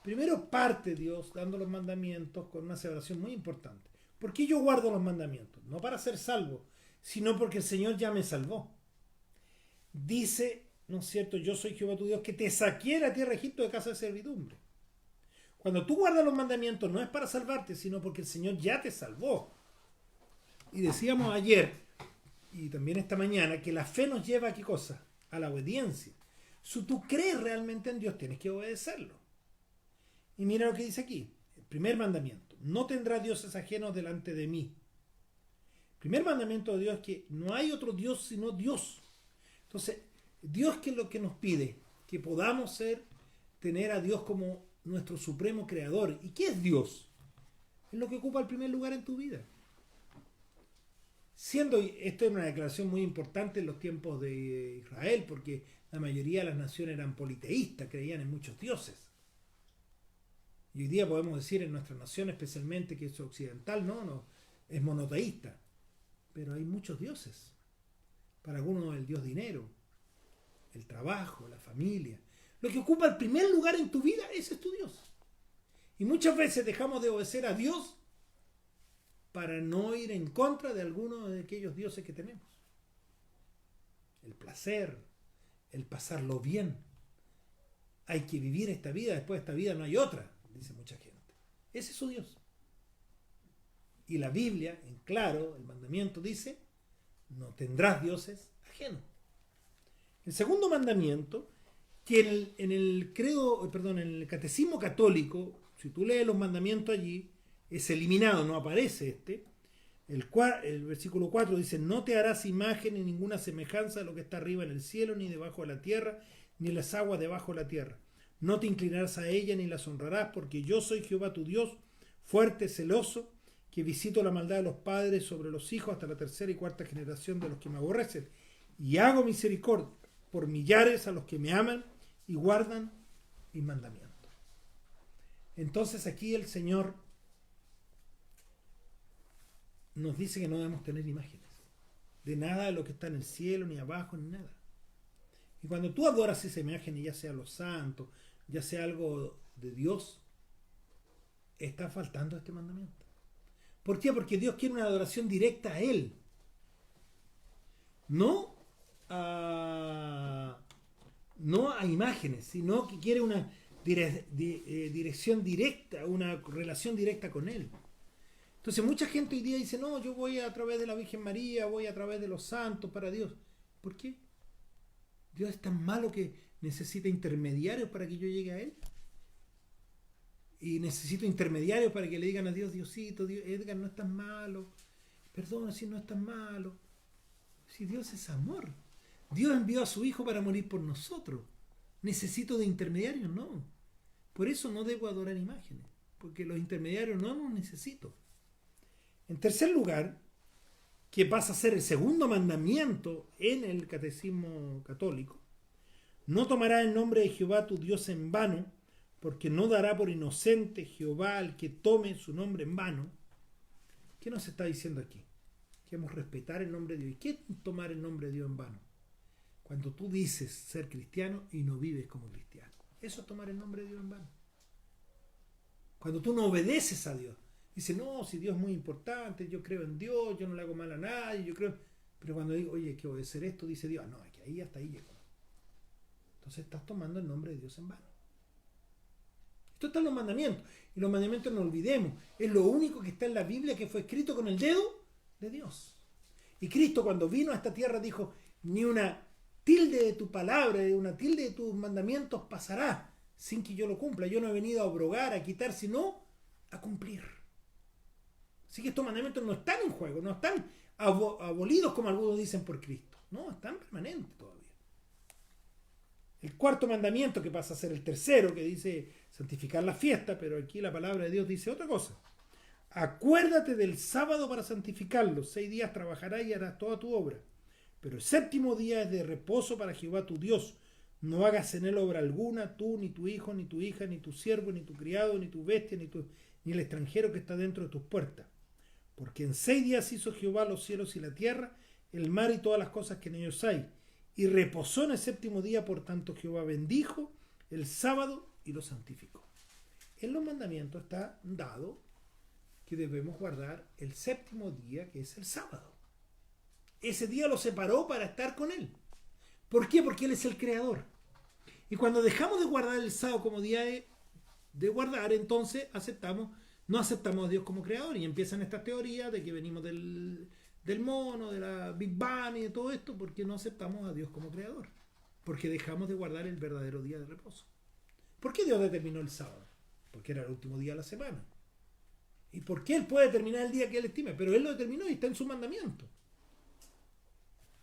Primero parte Dios dando los mandamientos con una aseveración muy importante. ¿Por qué yo guardo los mandamientos? No para ser salvo, sino porque el Señor ya me salvó. Dice, ¿no es cierto? Yo soy Jehová tu Dios que te saqué de la tierra de Egipto de casa de servidumbre. Cuando tú guardas los mandamientos no es para salvarte, sino porque el Señor ya te salvó. Y decíamos ayer, y también esta mañana, que la fe nos lleva a ¿qué cosa? A la obediencia. Si tú crees realmente en Dios, tienes que obedecerlo. Y mira lo que dice aquí. El primer mandamiento. No tendrás dioses ajenos delante de mí. El primer mandamiento de Dios es que no hay otro Dios sino Dios. Entonces, Dios, ¿qué es lo que nos pide? Que podamos tener a Dios como nuestro supremo creador. ¿Y qué es Dios? Es lo que ocupa el primer lugar en tu vida. Siendo, esto es una declaración muy importante en los tiempos de Israel, porque la mayoría de las naciones eran politeístas, creían en muchos dioses. Y hoy día podemos decir en nuestra nación, especialmente que es occidental, no, es monoteísta. Pero hay muchos dioses. Para algunos el dios dinero, el trabajo, la familia. Lo que ocupa el primer lugar en tu vida, ese es tu Dios. Y muchas veces dejamos de obedecer a Dios para no ir en contra de alguno de aquellos dioses que tenemos. El placer, el pasarlo bien. Hay que vivir esta vida, después de esta vida no hay otra, dice mucha gente. Ese es su Dios. Y la Biblia, en claro, el mandamiento dice, no tendrás dioses ajenos. El segundo mandamiento, que en el catecismo católico, si tú lees los mandamientos allí, es eliminado, no aparece el versículo 4 dice, no te harás imagen ni ninguna semejanza de lo que está arriba en el cielo, ni debajo de la tierra, ni en las aguas debajo de la tierra. No te inclinarás a ella ni las honrarás, porque yo soy Jehová tu Dios, fuerte, celoso, que visito la maldad de los padres sobre los hijos hasta la tercera y cuarta generación de los que me aborrecen, y hago misericordia por millares a los que me aman y guardan mis mandamientos. Entonces aquí el Señor nos dice que no debemos tener imágenes de nada de lo que está en el cielo, ni abajo, ni nada. Y cuando tú adoras esa imagen, y ya sea los santos, ya sea algo de Dios, está faltando este mandamiento. ¿Por qué? Porque Dios quiere una adoración directa a Él. No a imágenes, sino que quiere una dirección directa, una relación directa con Él. Entonces mucha gente hoy día dice, no, yo voy a través de la Virgen María, voy a través de los santos para Dios. ¿Por qué? ¿Dios es tan malo que necesita intermediarios para que yo llegue a Él? y necesito intermediarios para que le digan a Dios, Diosito, Edgar, no es tan malo, perdona si no es tan malo. Si Dios es amor, Dios envió a su Hijo para morir por nosotros. ¿Necesito de intermediarios? No. Por eso no debo adorar imágenes, porque los intermediarios no los necesito. En tercer lugar, que pasa a ser el segundo mandamiento en el catecismo católico, no tomarás el nombre de Jehová tu Dios en vano, porque no dará por inocente Jehová al que tome su nombre en vano. ¿Qué nos está diciendo aquí? Queremos respetar el nombre de Dios. ¿Y qué es tomar el nombre de Dios en vano? Cuando tú dices ser cristiano y no vives como cristiano. Eso es tomar el nombre de Dios en vano. Cuando tú no obedeces a Dios. Dices, no, si Dios es muy importante, yo creo en Dios, yo no le hago mal a nadie, yo creo... Pero cuando digo, oye, hay que obedecer esto, dice Dios, no, es que ahí hasta ahí llegó. Entonces estás tomando el nombre de Dios en vano. Esto está en los mandamientos. Y los mandamientos no olvidemos. Es lo único que está en la Biblia que fue escrito con el dedo de Dios. Y Cristo cuando vino a esta tierra dijo, ni una tilde de tu palabra, una tilde de tus mandamientos pasará sin que yo lo cumpla. Yo no he venido a abrogar, a quitar, sino a cumplir. Así que estos mandamientos no están en juego, no están abolidos como algunos dicen por Cristo. No, están permanentes todavía. El cuarto mandamiento, que pasa a ser el tercero, que dice santificar la fiesta, pero aquí la palabra de Dios dice otra cosa. Acuérdate del sábado para santificarlo. 6 días trabajarás y harás toda tu obra. Pero el séptimo día es de reposo para Jehová tu Dios. No hagas en él obra alguna, tú, ni tu hijo, ni tu hija, ni tu siervo, ni tu criado, ni tu bestia, ni el extranjero que está dentro de tus puertas. Porque en 6 días hizo Jehová los cielos y la tierra, el mar y todas las cosas que en ellos hay. Y reposó en el séptimo día, por tanto Jehová bendijo el sábado y lo santificó. En los mandamientos está dado que debemos guardar el séptimo día, que es el sábado. Ese día lo separó para estar con él. ¿Por qué? Porque él es el creador. Y cuando dejamos de guardar el sábado como día de guardar, entonces no aceptamos a Dios como creador. Y empiezan estas teorías de que venimos del mono, de la Big Bang y de todo esto, porque no aceptamos a Dios como creador. Porque dejamos de guardar el verdadero día de reposo. ¿Por qué Dios determinó el sábado? Porque era el último día de la semana. ¿Y por qué Él puede determinar el día que Él estime? Pero Él lo determinó y está en su mandamiento.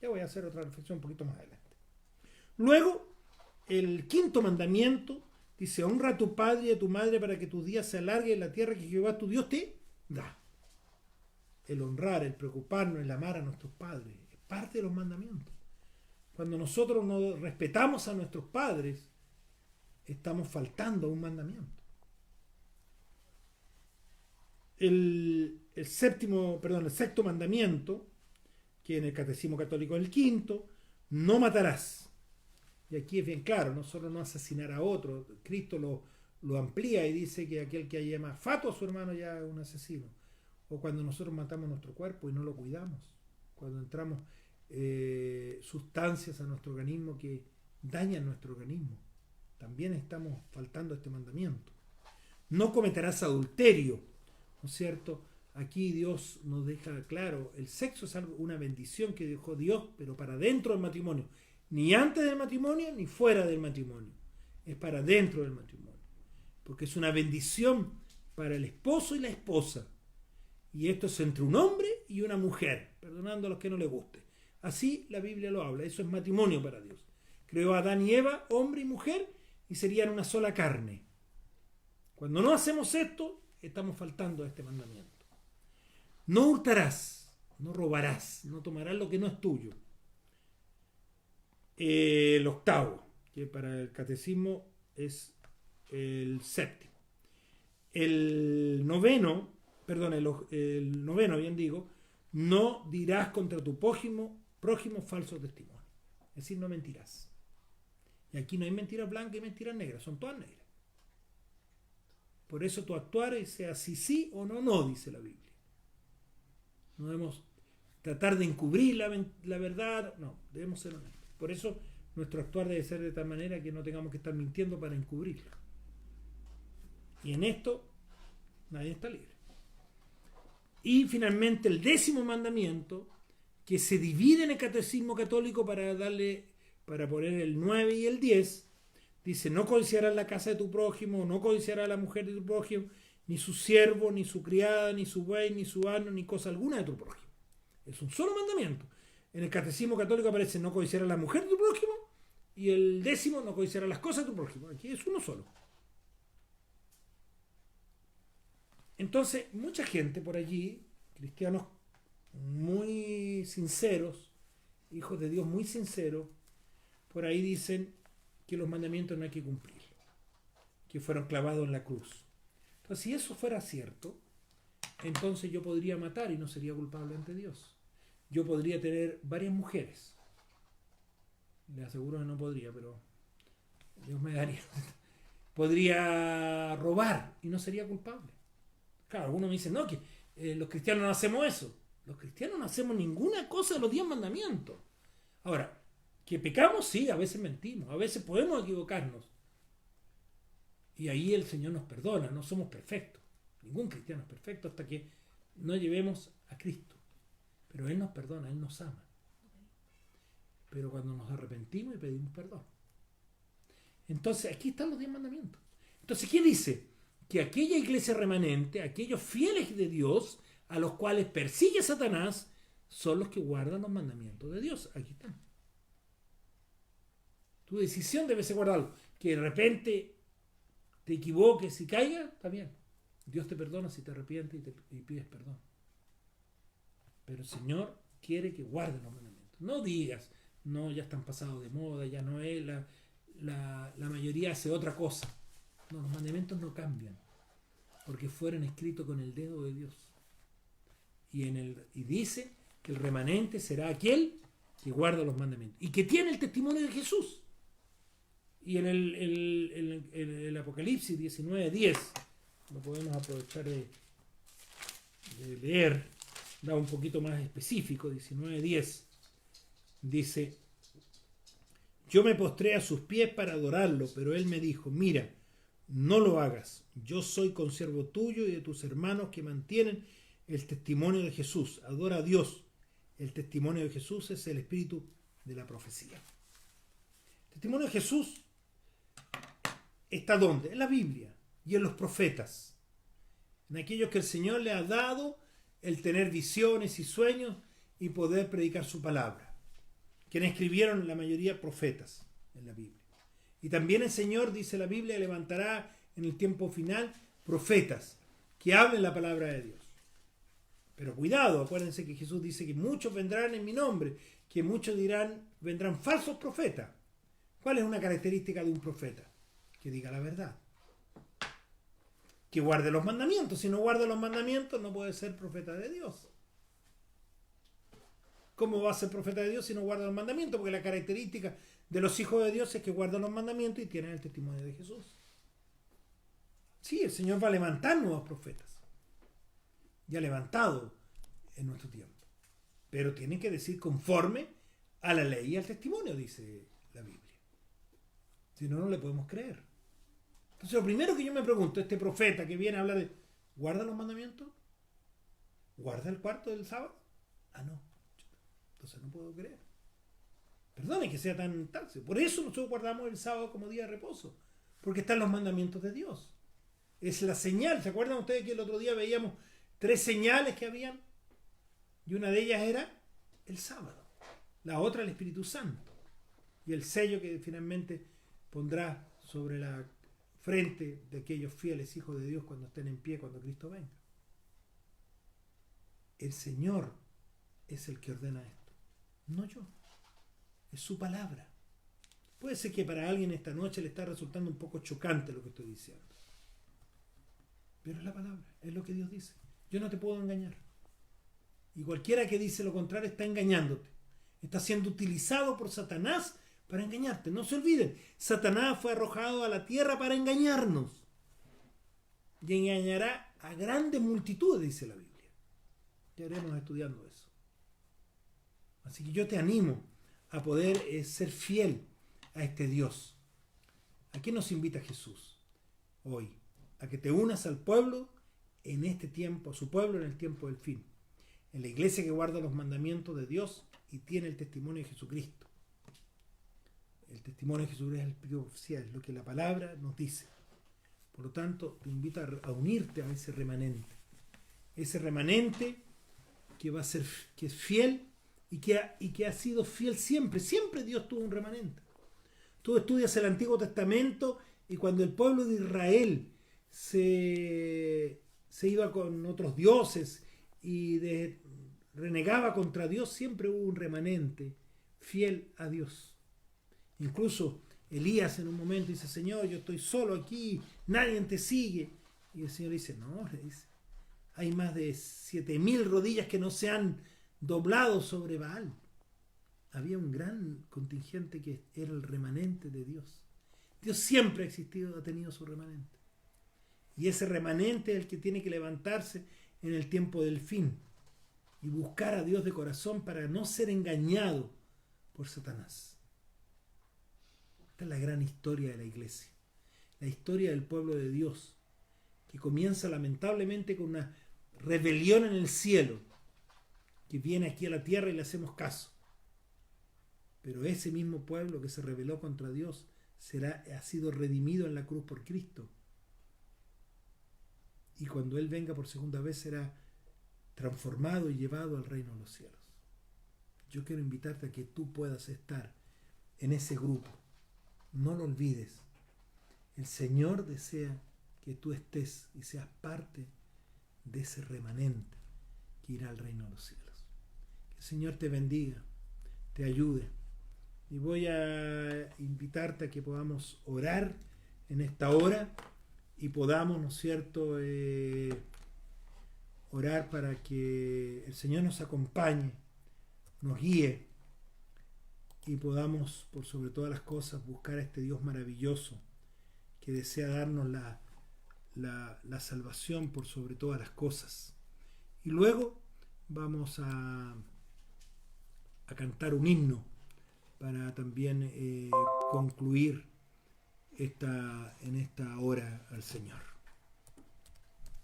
Ya voy a hacer otra reflexión un poquito más adelante. Luego, el quinto mandamiento dice, honra a tu padre y a tu madre para que tus días se alarguen en la tierra que Jehová tu Dios te da. El honrar, el preocuparnos, el amar a nuestros padres es parte de los mandamientos. Cuando nosotros no respetamos a nuestros padres, estamos faltando a un mandamiento. El sexto mandamiento, que en el Catecismo Católico es el quinto, no matarás. Y aquí es bien claro, no solo no asesinar a otro, Cristo lo amplía y dice que aquel que llama fato a su hermano ya es un asesino. O cuando nosotros matamos nuestro cuerpo y no lo cuidamos, cuando entramos sustancias a nuestro organismo que dañan nuestro organismo, también estamos faltando a este mandamiento. No cometerás adulterio, ¿no es cierto? Aquí Dios nos deja claro, el sexo es una bendición que dejó Dios, pero para dentro del matrimonio. Ni antes del matrimonio, ni fuera del matrimonio. Es para dentro del matrimonio. Porque es una bendición para el esposo y la esposa. Y esto es entre un hombre y una mujer, perdonando a los que no les guste. Así la Biblia lo habla, eso es matrimonio para Dios. Creó a Adán y Eva, hombre y mujer, y serían una sola carne. Cuando no hacemos esto, estamos faltando a este mandamiento. No hurtarás, no robarás, no tomarás lo que no es tuyo. El octavo, que para el catecismo es el séptimo. El noveno, no dirás contra tu prójimo falso testimonio. Es decir, no mentirás. Y aquí no hay mentiras blancas y mentiras negras, son todas negras. Por eso tu actuar sea sí o no, dice la Biblia. No debemos tratar de encubrir la verdad, no, debemos ser honestos. Por eso nuestro actuar debe ser de tal manera que no tengamos que estar mintiendo para encubrirlo. Y en esto nadie está libre. Y finalmente el 10º mandamiento, que se divide en el Catecismo Católico para poner el 9 y el 10, Dice, no codiciarás la casa de tu prójimo, no codiciarás la mujer de tu prójimo, ni su siervo, ni su criada, ni su buey, ni su asno, ni cosa alguna de tu prójimo. Es un solo mandamiento. En el Catecismo Católico aparece no codiciarás la mujer de tu prójimo y el 10º no codiciarás las cosas de tu prójimo. Aquí es uno solo. Entonces, mucha gente por allí, cristianos muy sinceros, hijos de Dios muy sinceros, por ahí dicen que los mandamientos no hay que cumplir, que fueron clavados en la cruz. Entonces, si eso fuera cierto, entonces yo podría matar y no sería culpable ante Dios. Yo podría tener varias mujeres. Le aseguro que no podría, pero Dios me daría. Podría robar y no sería culpable. Claro, algunos me dicen, no, que los cristianos no hacemos eso. Los cristianos no hacemos ninguna cosa de los 10 mandamientos. Ahora, que pecamos, sí, a veces mentimos, a veces podemos equivocarnos. Y ahí el Señor nos perdona, no somos perfectos. Ningún cristiano es perfecto hasta que no llevemos a Cristo. Pero Él nos perdona, Él nos ama. Pero cuando nos arrepentimos y pedimos perdón. Entonces, aquí están los 10 mandamientos. Entonces, ¿qué dice? Que aquella iglesia remanente, aquellos fieles de Dios, a los cuales persigue Satanás, son los que guardan los mandamientos de Dios. Aquí están. Tu decisión debe ser guardarlo. Que de repente te equivoques y caigas, está bien. Dios te perdona si te arrepientes y pides perdón. Pero el Señor quiere que guardes los mandamientos. No digas, no, ya están pasados de moda, ya no es, la mayoría hace otra cosa. No, los mandamientos no cambian, porque fueron escritos con el dedo de Dios. Y dice que el remanente será aquel que guarda los mandamientos y que tiene el testimonio de Jesús. Y en el Apocalipsis 19:10, lo podemos aprovechar de leer, da un poquito más específico, 19:10, dice: yo me postré a sus pies para adorarlo, pero él me dijo, mira, no lo hagas, yo soy consiervo tuyo y de tus hermanos que mantienen el testimonio de Jesús. Adora a Dios. El testimonio de Jesús es el espíritu de la profecía. El testimonio de Jesús está ¿dónde? En la Biblia y en los profetas, en aquellos que el Señor le ha dado el tener visiones y sueños y poder predicar su palabra, quienes escribieron la mayoría profetas en la Biblia. Y también el Señor, dice la Biblia, levantará en el tiempo final profetas que hablen la palabra de Dios. Pero cuidado, acuérdense que Jesús dice que muchos vendrán en mi nombre, que muchos vendrán falsos profetas. ¿Cuál es una característica de un profeta? Que diga la verdad. Que guarde los mandamientos. Si no guarda los mandamientos, no puede ser profeta de Dios. ¿Cómo va a ser profeta de Dios si no guarda los mandamientos? Porque la característica de los hijos de Dios es que guardan los mandamientos y tienen el testimonio de Jesús. Sí, el Señor va a levantar nuevos profetas. Ya levantado en nuestro tiempo. Pero tienen que decir conforme a la ley y al testimonio, dice la Biblia. Si no, no le podemos creer. Entonces, lo primero que yo me pregunto, este profeta que viene a hablar de, ¿guarda los mandamientos? ¿Guarda el cuarto del sábado? Ah, no. Entonces no puedo creer. Perdone que sea tan tal. Por eso nosotros guardamos el sábado como día de reposo. Porque están los mandamientos de Dios. Es la señal. ¿Se acuerdan ustedes que el otro día veíamos 3 señales que habían? Y una de ellas era el sábado. La otra el Espíritu Santo. Y el sello que finalmente pondrá sobre la frente de aquellos fieles hijos de Dios cuando estén en pie, cuando Cristo venga. El Señor es el que ordena esto. No yo. Es su palabra. Puede ser que para alguien esta noche le está resultando un poco chocante lo que estoy diciendo. Pero es la palabra, es lo que Dios dice. Yo no te puedo engañar. Y cualquiera que dice lo contrario está engañándote. Está siendo utilizado por Satanás para engañarte. No se olviden, Satanás fue arrojado a la tierra para engañarnos. Y engañará a grandes multitudes, dice la Biblia. Ya iremos estudiando eso. Así que yo te animo a poder ser fiel a este Dios. ¿A qué nos invita Jesús hoy? A que te unas al pueblo en este tiempo, a su pueblo en el tiempo del fin. En la iglesia que guarda los mandamientos de Dios y tiene el testimonio de Jesucristo. El testimonio de Jesús es el espíritu profecía, es lo que la palabra nos dice. Por lo tanto, te invito a unirte a ese remanente. Ese remanente que va a ser, que es fiel y que ha sido fiel siempre. Siempre Dios tuvo un remanente. Tú estudias el Antiguo Testamento y cuando el pueblo de Israel se iba con otros dioses y renegaba contra Dios, siempre hubo un remanente fiel a Dios. Incluso Elías en un momento dice: Señor, yo estoy solo aquí, nadie te sigue. Y el Señor dice: no, le dice, hay más de 7.000 rodillas que no se han doblado sobre Baal. Había un gran contingente que era el remanente de Dios. Dios siempre ha existido, ha tenido su remanente. Y ese remanente es el que tiene que levantarse en el tiempo del fin y buscar a Dios de corazón para no ser engañado por Satanás. Esta es la gran historia de la iglesia, la historia del pueblo de Dios, que comienza lamentablemente con una rebelión en el cielo, que viene aquí a la tierra y le hacemos caso. Pero ese mismo pueblo que se rebeló contra Dios ha sido redimido en la cruz por Cristo. Y cuando Él venga por segunda vez será transformado y llevado al reino de los cielos. Yo quiero invitarte a que tú puedas estar en ese grupo. No lo olvides. El Señor desea que tú estés y seas parte de ese remanente que irá al reino de los cielos. Que el Señor te bendiga, te ayude. Y voy a invitarte a que podamos orar en esta hora y podamos, ¿no es cierto?, orar para que el Señor nos acompañe, nos guíe y podamos, por sobre todas las cosas, buscar a este Dios maravilloso que desea darnos la salvación por sobre todas las cosas. Y luego vamos a cantar un himno para también concluir en esta hora al Señor.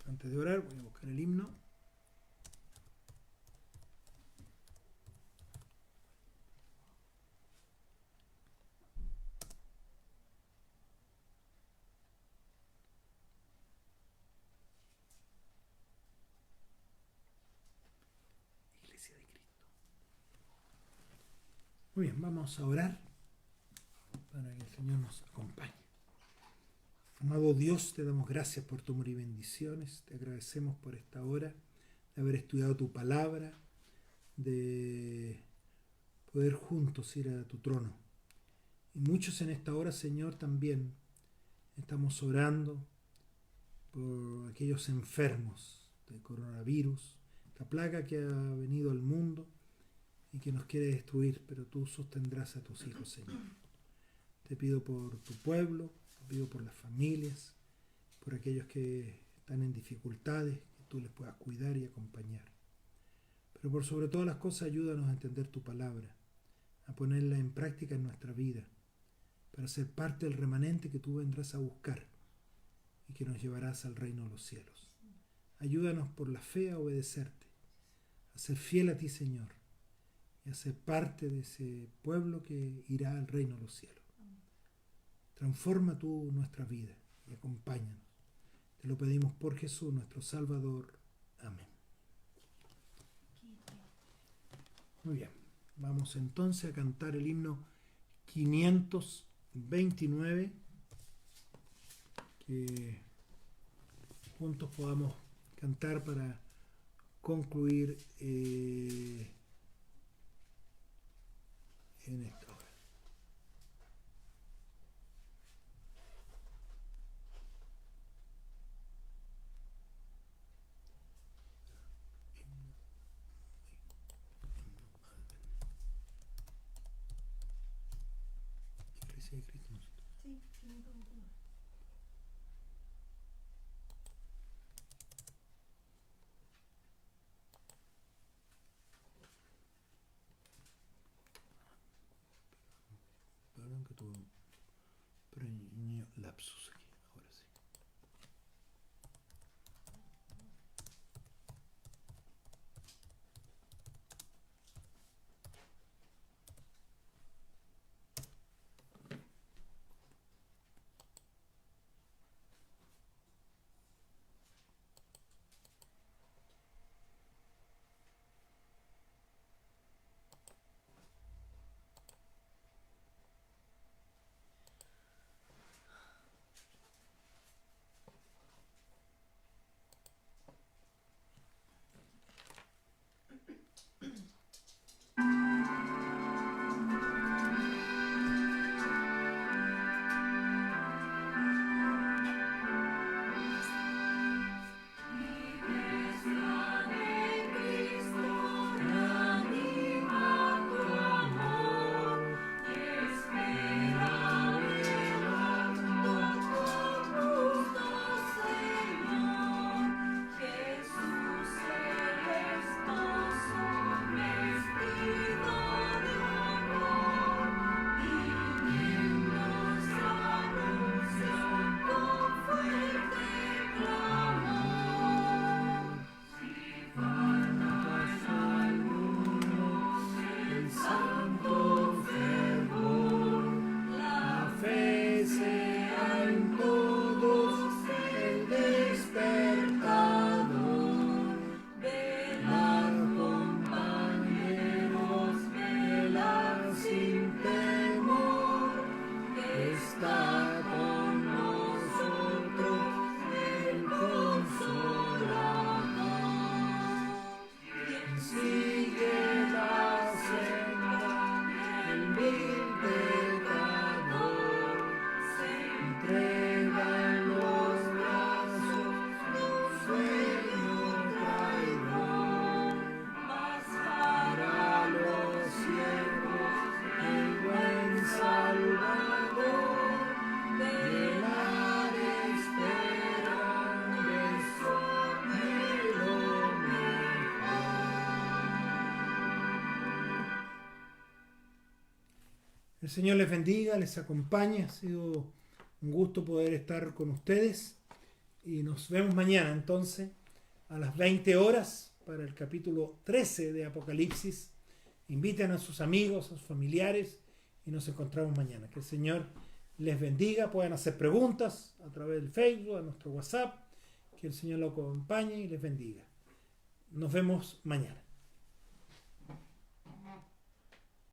Antes de orar voy a buscar el himno. Iglesia de Cristo. Muy bien, vamos a orar para que el Señor nos acompañe. Amado Dios, te damos gracias por tu amor y bendiciones. Te agradecemos por esta hora, de haber estudiado tu palabra, de poder juntos ir a tu trono. Y muchos en esta hora, Señor, también estamos orando por aquellos enfermos de coronavirus, esta plaga que ha venido al mundo y que nos quiere destruir, pero tú sostendrás a tus hijos, Señor. Te pido por tu pueblo, te pido por las familias, por aquellos que están en dificultades, que tú les puedas cuidar y acompañar. Pero por sobre todas las cosas, ayúdanos a entender tu palabra, a ponerla en práctica en nuestra vida, para ser parte del remanente que tú vendrás a buscar y que nos llevarás al reino de los cielos. Ayúdanos por la fe a obedecerte, a ser fiel a ti, Señor, y a ser parte de ese pueblo que irá al reino de los cielos. Transforma tú nuestra vida y acompáñanos. Te lo pedimos por Jesús, nuestro Salvador. Amén. Muy bien, vamos entonces a cantar el himno 529, que juntos podamos cantar para concluir en esta hora. Iglesia de Cristo. Sí, no tengo problema. Perdón que tuve un pequeño lapsus aquí, ahora sí. El Señor les bendiga, les acompañe. Ha sido un gusto poder estar con ustedes. Y nos vemos mañana entonces a las 20 horas para el capítulo 13 de Apocalipsis. Inviten a sus amigos, a sus familiares y nos encontramos mañana. Que el Señor les bendiga. Pueden hacer preguntas a través del Facebook, a nuestro WhatsApp. Que el Señor lo acompañe y les bendiga. Nos vemos mañana.